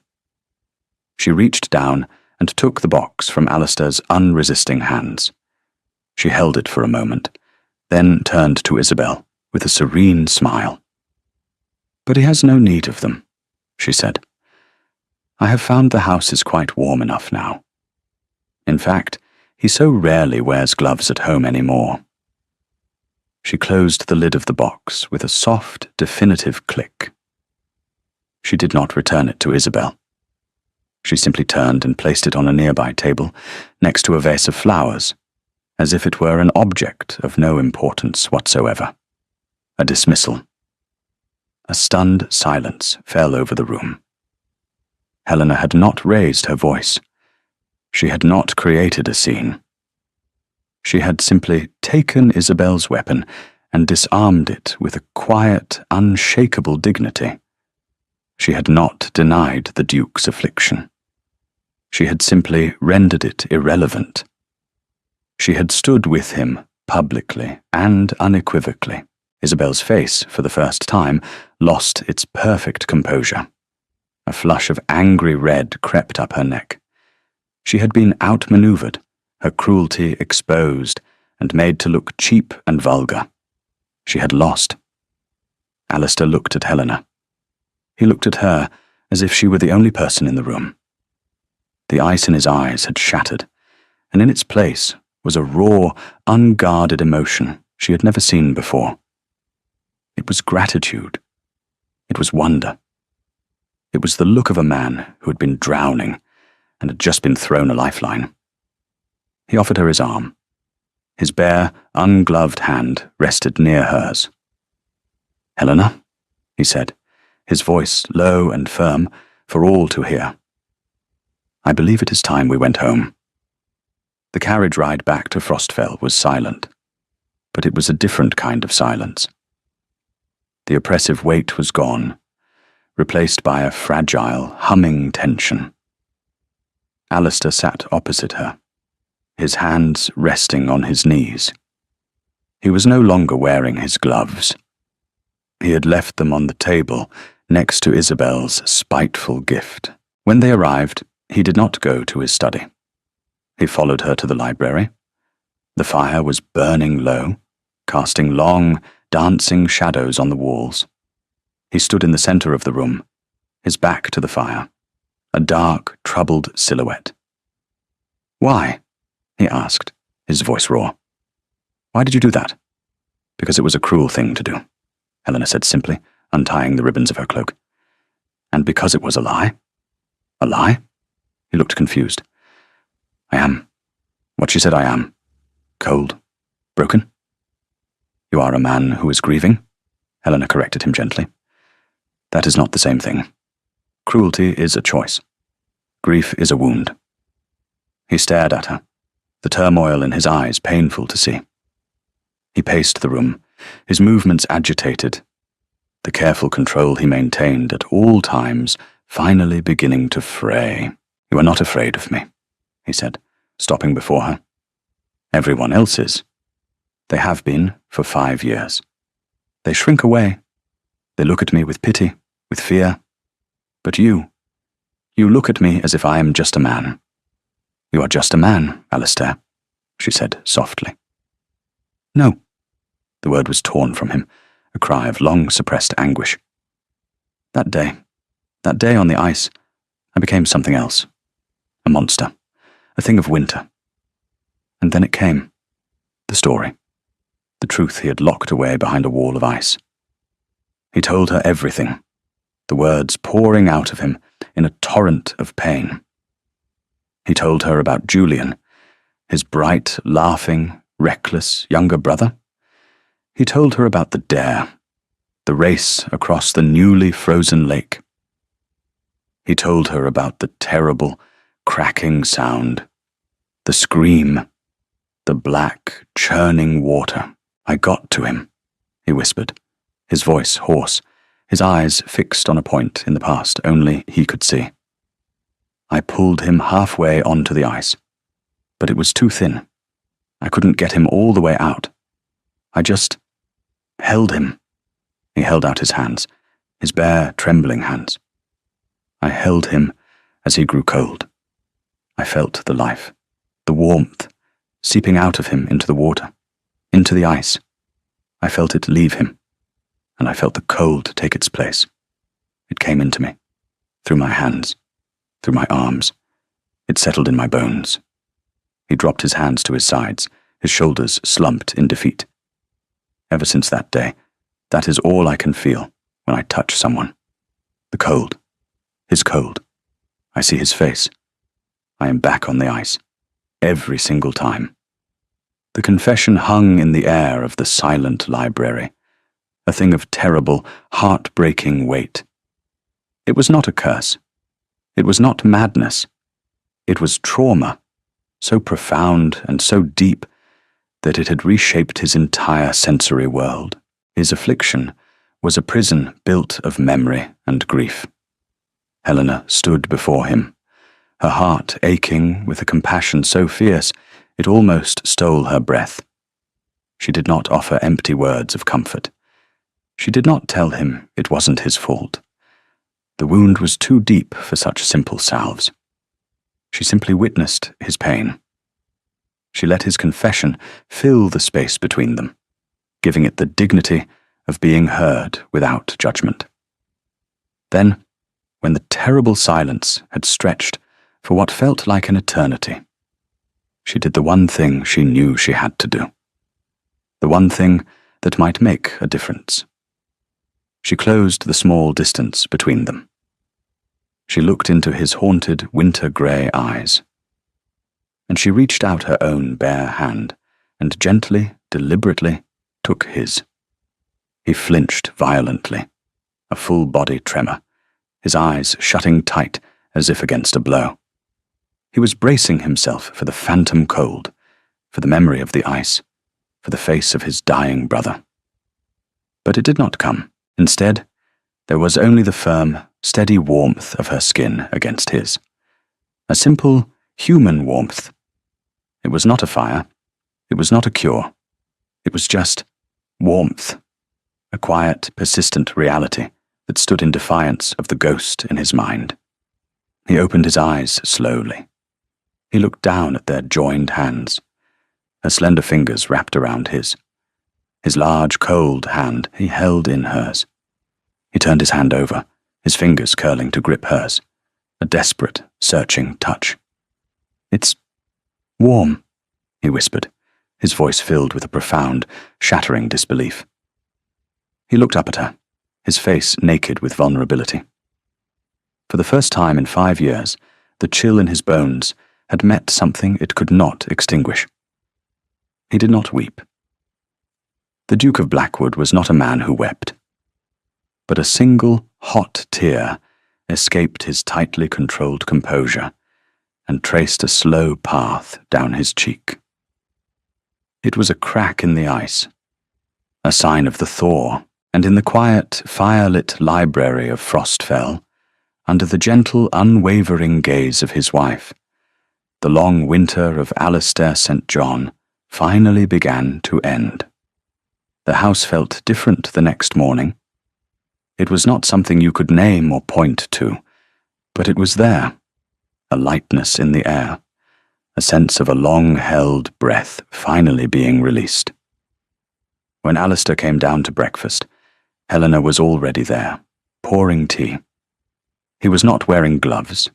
She reached down and took the box from Alistair's unresisting hands. She held it for a moment, then turned to Isabel with a serene smile. "But he has no need of them," she said. "I have found the house is quite warm enough now. In fact, he so rarely wears gloves at home anymore." She closed the lid of the box with a soft, definitive click. She did not return it to Isabel. She simply turned and placed it on a nearby table, next to a vase of flowers, as if it were an object of no importance whatsoever. A dismissal. A stunned silence fell over the room. Helena had not raised her voice. She had not created a scene. She had simply taken Isabel's weapon and disarmed it with a quiet, unshakable dignity. She had not denied the Duke's affliction. She had simply rendered it irrelevant. She had stood with him publicly and unequivocally. Isabel's face, for the first time, lost its perfect composure. A flush of angry red crept up her neck. She had been outmaneuvered, her cruelty exposed and made to look cheap and vulgar. She had lost. Alistair looked at Helena. He looked at her as if she were the only person in the room. The ice in his eyes had shattered, and in its place was a raw, unguarded emotion she had never seen before. It was gratitude. It was wonder. It was the look of a man who had been drowning and had just been thrown a lifeline. He offered her his arm. His bare, ungloved hand rested near hers. "Helena," he said, his voice low and firm for all to hear. "I believe it is time we went home." The carriage ride back to Frostfell was silent, but it was a different kind of silence. The oppressive weight was gone, replaced by a fragile, humming tension. Alistair sat opposite her, his hands resting on his knees. He was no longer wearing his gloves. He had left them on the table next to Isabel's spiteful gift. When they arrived, he did not go to his study. He followed her to the library. The fire was burning low, casting long, dancing shadows on the walls. He stood in the center of the room, his back to the fire, a dark, troubled silhouette. "Why?" he asked, his voice raw. "Why did you do that?" "Because it was a cruel thing to do," Helena said simply, untying the ribbons of her cloak. "And because it was a lie?" "A lie?" He looked confused. "I am what she said I am. Cold. Broken." You are a man who is grieving? Helena corrected him gently. That is not the same thing. Cruelty is a choice. Grief is a wound. He stared at her, the turmoil in his eyes painful to see. He paced the room, his movements agitated, the careful control he maintained at all times finally beginning to fray. You are not afraid of me, he said, stopping before her. Everyone else is. They have been for 5 years. They shrink away. They look at me with pity, with fear. But you look at me as if I am just a man. You are just a man, Alistair, she said softly. No. The word was torn from him, a cry of long-suppressed anguish. That day on the ice, I became something else. A monster, a thing of winter. And then it came. The story. The truth he had locked away behind a wall of ice. He told her everything, the words pouring out of him in a torrent of pain. He told her about Julian, his bright, laughing, reckless younger brother. He told her about the dare, the race across the newly frozen lake. He told her about the terrible, cracking sound, the scream, the black, churning water. I got to him, he whispered, his voice hoarse, his eyes fixed on a point in the past only he could see. I pulled him halfway onto the ice, but it was too thin. I couldn't get him all the way out. I just held him. He held out his hands, his bare, trembling hands. I held him as he grew cold. I felt the life, the warmth, seeping out of him into the water, into the ice. I felt it leave him, and I felt the cold take its place. It came into me, through my hands, through my arms. It settled in my bones. He dropped his hands to his sides, his shoulders slumped in defeat. Ever since that day, that is all I can feel when I touch someone. The cold. His cold. I see his face. I am back on the ice. Every single time. The confession hung in the air of the silent library, a thing of terrible, heart-breaking weight. It was not a curse. It was not madness. It was trauma, so profound and so deep that it had reshaped his entire sensory world. His affliction was a prison built of memory and grief. Helena stood before him, her heart aching with a compassion so fierce it almost stole her breath. She did not offer empty words of comfort. She did not tell him it wasn't his fault. The wound was too deep for such simple salves. She simply witnessed his pain. She let his confession fill the space between them, giving it the dignity of being heard without judgment. Then, when the terrible silence had stretched for what felt like an eternity, she did the one thing she knew she had to do. The one thing that might make a difference. She closed the small distance between them. She looked into his haunted winter-grey eyes. And she reached out her own bare hand and gently, deliberately took his. He flinched violently, a full-body tremor, his eyes shutting tight as if against a blow. He was bracing himself for the phantom cold, for the memory of the ice, for the face of his dying brother. But it did not come. Instead, there was only the firm, steady warmth of her skin against his. A simple, human warmth. It was not a fire. It was not a cure. It was just warmth. A quiet, persistent reality that stood in defiance of the ghost in his mind. He opened his eyes slowly. He looked down at their joined hands, her slender fingers wrapped around his. His large, cold hand he held in hers. He turned his hand over, his fingers curling to grip hers, a desperate, searching touch. "It's warm," he whispered, his voice filled with a profound, shattering disbelief. He looked up at her, his face naked with vulnerability. For the first time in 5 years, the chill in his bones had met something it could not extinguish. He did not weep. The Duke of Blackwood was not a man who wept, but a single hot tear escaped his tightly controlled composure and traced a slow path down his cheek. It was a crack in the ice, a sign of the thaw, and in the quiet, fire-lit library of Frostfell, under the gentle, unwavering gaze of his wife, the long winter of Alistair St. John finally began to end. The house felt different the next morning. It was not something you could name or point to, but it was there, a lightness in the air, a sense of a long-held breath finally being released. When Alistair came down to breakfast, Helena was already there, pouring tea. He was not wearing gloves.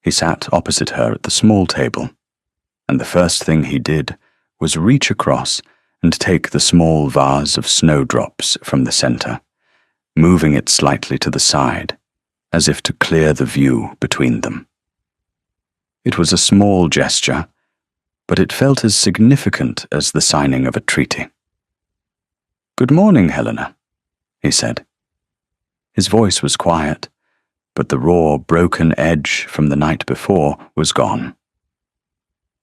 He sat opposite her at the small table, and the first thing he did was reach across and take the small vase of snowdrops from the center, moving it slightly to the side, as if to clear the view between them. It was a small gesture, but it felt as significant as the signing of a treaty. "Good morning, Helena," he said. His voice was quiet, but the raw, broken edge from the night before was gone.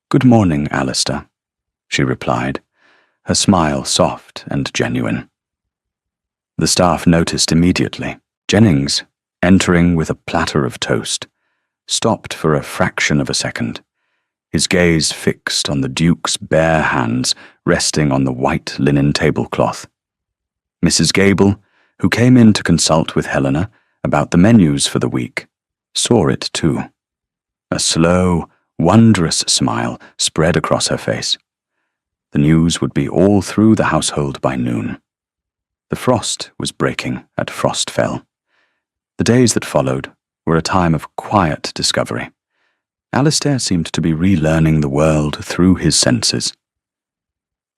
"Good morning, Alistair," she replied, her smile soft and genuine. The staff noticed immediately. Jennings, entering with a platter of toast, stopped for a fraction of a second, his gaze fixed on the Duke's bare hands resting on the white linen tablecloth. Mrs. Gable, who came in to consult with Helena about the menus for the week, saw it too. A slow, wondrous smile spread across her face. The news would be all through the household by noon. The frost was breaking at Frostfell. The days that followed were a time of quiet discovery. Alistair seemed to be relearning the world through his senses.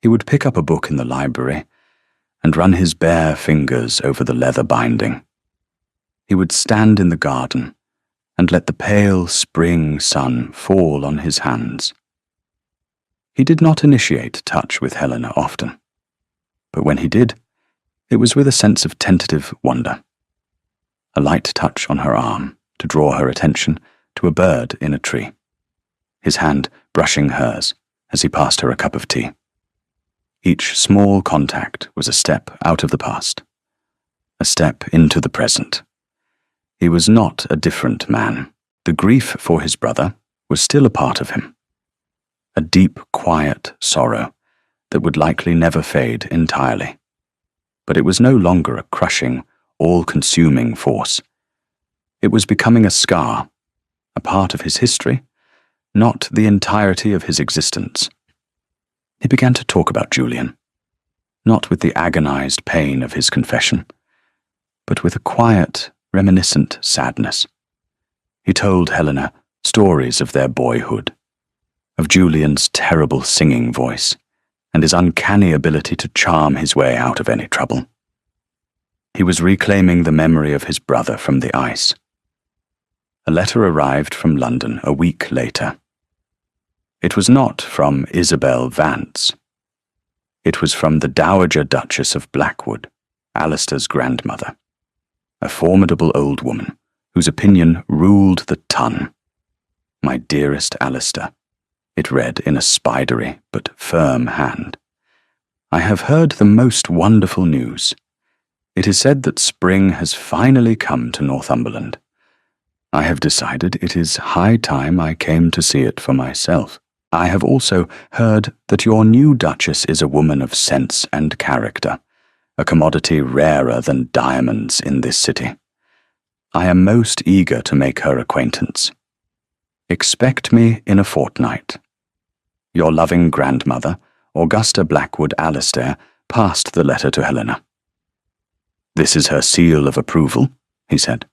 He would pick up a book in the library and run his bare fingers over the leather binding. He would stand in the garden and let the pale spring sun fall on his hands. He did not initiate touch with Helena often, but when he did, it was with a sense of tentative wonder. A light touch on her arm to draw her attention to a bird in a tree, his hand brushing hers as he passed her a cup of tea. Each small contact was a step out of the past, a step into the present. He was not a different man. The grief for his brother was still a part of him, a deep, quiet sorrow that would likely never fade entirely. But it was no longer a crushing, all-consuming force. It was becoming a scar, a part of his history, not the entirety of his existence. He began to talk about Julian, not with the agonized pain of his confession, but with a quiet, reminiscent sadness. He told Helena stories of their boyhood, of Julian's terrible singing voice, and his uncanny ability to charm his way out of any trouble. He was reclaiming the memory of his brother from the ice. A letter arrived from London a week later. It was not from Isabel Vance. It was from the Dowager Duchess of Blackwood, Alistair's grandmother, a formidable old woman whose opinion ruled the ton. "My dearest Alistair," it read in a spidery but firm hand, "I have heard the most wonderful news. It is said that spring has finally come to Northumberland. I have decided it is high time I came to see it for myself. I have also heard that your new Duchess is a woman of sense and character, a commodity rarer than diamonds in this city. I am most eager to make her acquaintance. Expect me in a fortnight. Your loving grandmother, Augusta Blackwood Alistair, passed the letter to Helena." "This is her seal of approval," he said.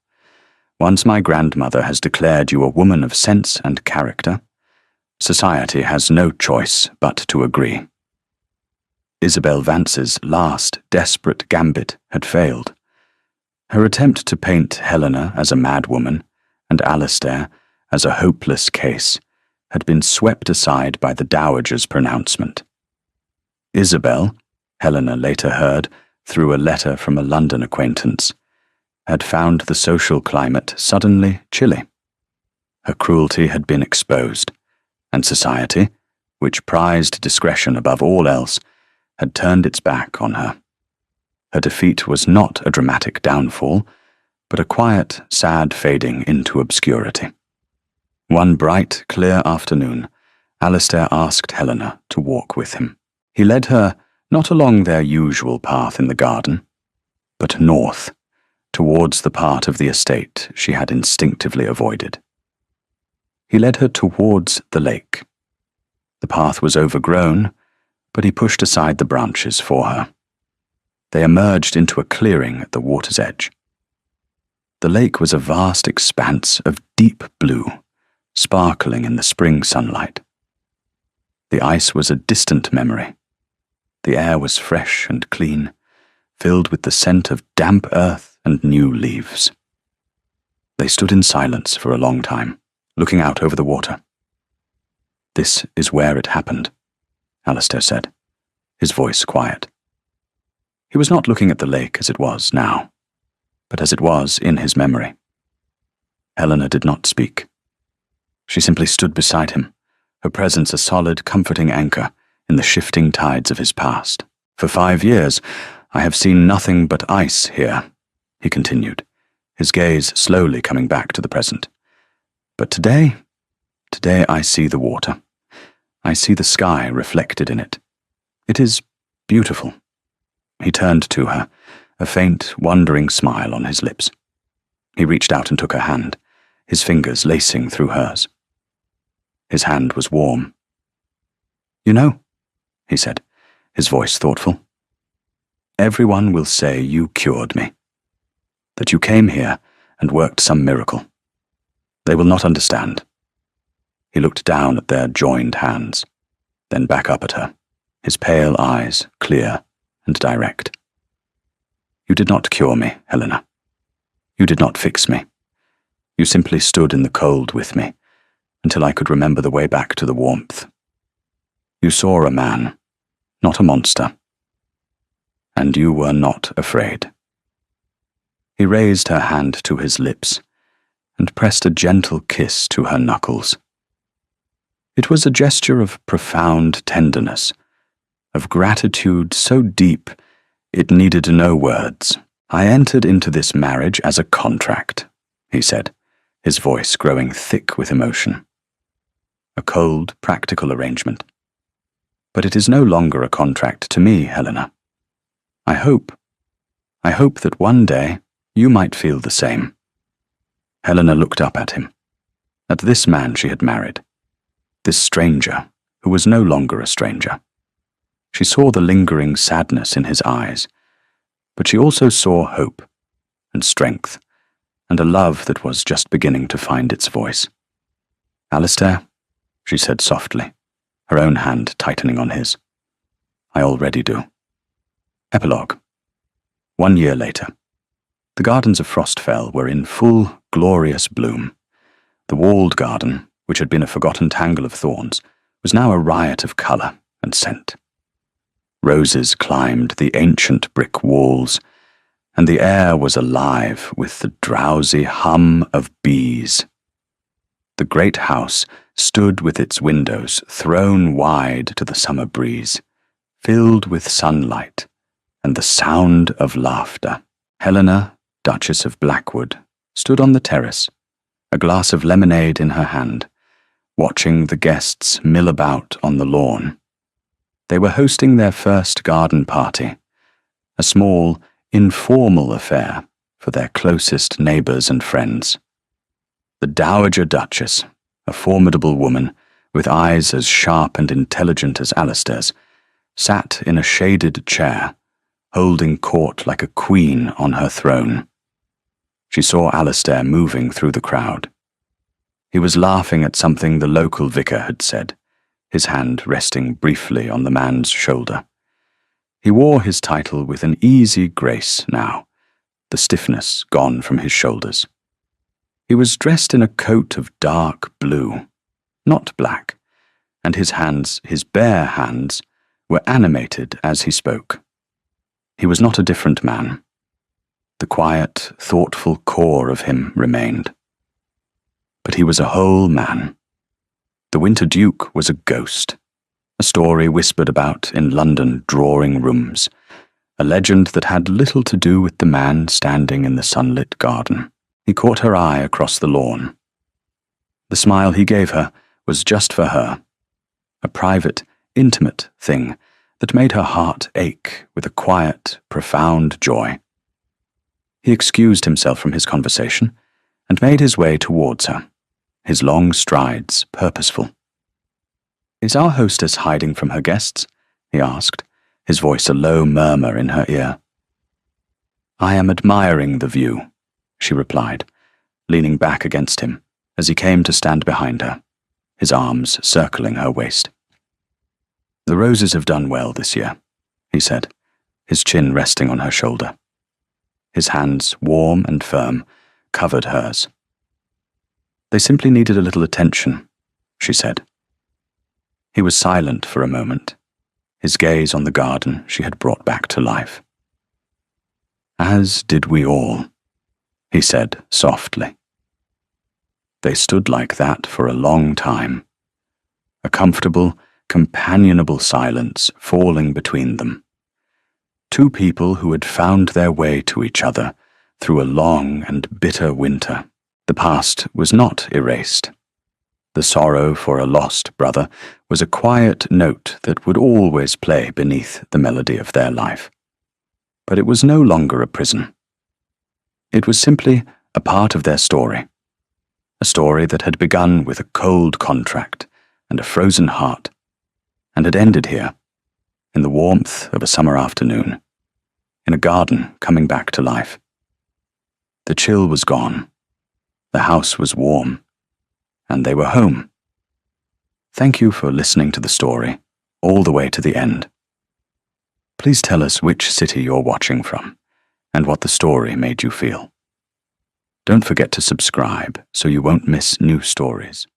"Once my grandmother has declared you a woman of sense and character, society has no choice but to agree." Isabel Vance's last desperate gambit had failed. Her attempt to paint Helena as a madwoman and Alistair as a hopeless case had been swept aside by the Dowager's pronouncement. Isabel, Helena later heard, through a letter from a London acquaintance, had found the social climate suddenly chilly. Her cruelty had been exposed, and society, which prized discretion above all else, had turned its back on her. Her defeat was not a dramatic downfall, but a quiet, sad fading into obscurity. One bright, clear afternoon, Alistair asked Helena to walk with him. He led her not along their usual path in the garden, but north, towards the part of the estate she had instinctively avoided. He led her towards the lake. The path was overgrown, but he pushed aside the branches for her. They emerged into a clearing at the water's edge. The lake was a vast expanse of deep blue, sparkling in the spring sunlight. The ice was a distant memory. The air was fresh and clean, filled with the scent of damp earth and new leaves. They stood in silence for a long time, looking out over the water. "This is where it happened," Alistair said, his voice quiet. He was not looking at the lake as it was now, but as it was in his memory. Helena did not speak. She simply stood beside him, her presence a solid, comforting anchor in the shifting tides of his past. "For 5 years, I have seen nothing but ice here," he continued, his gaze slowly coming back to the present. "But today I see the water. I see the sky reflected in it. It is beautiful." He turned to her, a faint, wondering smile on his lips. He reached out and took her hand, his fingers lacing through hers. His hand was warm. "You know," he said, his voice thoughtful, "everyone will say you cured me, that you came here and worked some miracle. They will not understand." He looked down at their joined hands, then back up at her, his pale eyes clear and direct. "You did not cure me, Helena. You did not fix me. You simply stood in the cold with me, until I could remember the way back to the warmth. You saw a man, not a monster. And you were not afraid." He raised her hand to his lips and pressed a gentle kiss to her knuckles. It was a gesture of profound tenderness, of gratitude so deep it needed no words. "I entered into this marriage as a contract," he said, his voice growing thick with emotion. "A cold, practical arrangement. But it is no longer a contract to me, Helena. I hope that one day you might feel the same." Helena looked up at him, at this man she had married, this stranger who was no longer a stranger. She saw the lingering sadness in his eyes, but she also saw hope and strength and a love that was just beginning to find its voice. "Alistair," she said softly, her own hand tightening on his. "I already do." Epilogue. 1 year later. The gardens of Frostfell were in full, glorious bloom. The walled garden, which had been a forgotten tangle of thorns, was now a riot of colour and scent. Roses climbed the ancient brick walls, and the air was alive with the drowsy hum of bees. The great house stood with its windows thrown wide to the summer breeze, filled with sunlight and the sound of laughter. Helena, Duchess of Blackwood, stood on the terrace, a glass of lemonade in her hand, watching the guests mill about on the lawn. They were hosting their first garden party, a small, informal affair for their closest neighbours and friends. The Dowager Duchess, a formidable woman with eyes as sharp and intelligent as Alistair's, sat in a shaded chair, holding court like a queen on her throne. She saw Alistair moving through the crowd. He was laughing at something the local vicar had said, his hand resting briefly on the man's shoulder. He wore his title with an easy grace now, the stiffness gone from his shoulders. He was dressed in a coat of dark blue, not black, and his hands, his bare hands, were animated as he spoke. He was not a different man. The quiet, thoughtful core of him remained. But he was a whole man. The Winter Duke was a ghost, a story whispered about in London drawing rooms, a legend that had little to do with the man standing in the sunlit garden. He caught her eye across the lawn. The smile he gave her was just for her, a private, intimate thing that made her heart ache with a quiet, profound joy. He excused himself from his conversation and made his way towards her, his long strides purposeful. "Is our hostess hiding from her guests?" he asked, his voice a low murmur in her ear. "I am admiring the view," she replied, leaning back against him as he came to stand behind her, his arms circling her waist. "The roses have done well this year," he said, his chin resting on her shoulder. His hands, warm and firm, covered hers. "They simply needed a little attention," she said. He was silent for a moment, his gaze on the garden she had brought back to life. "As did we all," he said softly. They stood like that for a long time, a comfortable, companionable silence falling between them. Two people who had found their way to each other through a long and bitter winter. The past was not erased. The sorrow for a lost brother was a quiet note that would always play beneath the melody of their life. But it was no longer a prison. It was simply a part of their story, a story that had begun with a cold contract and a frozen heart, and had ended here, in the warmth of a summer afternoon, in a garden coming back to life. The chill was gone, the house was warm, and they were home. Thank you for listening to the story, all the way to the end. Please tell us which city you're watching from, and what the story made you feel. Don't forget to subscribe so you won't miss new stories.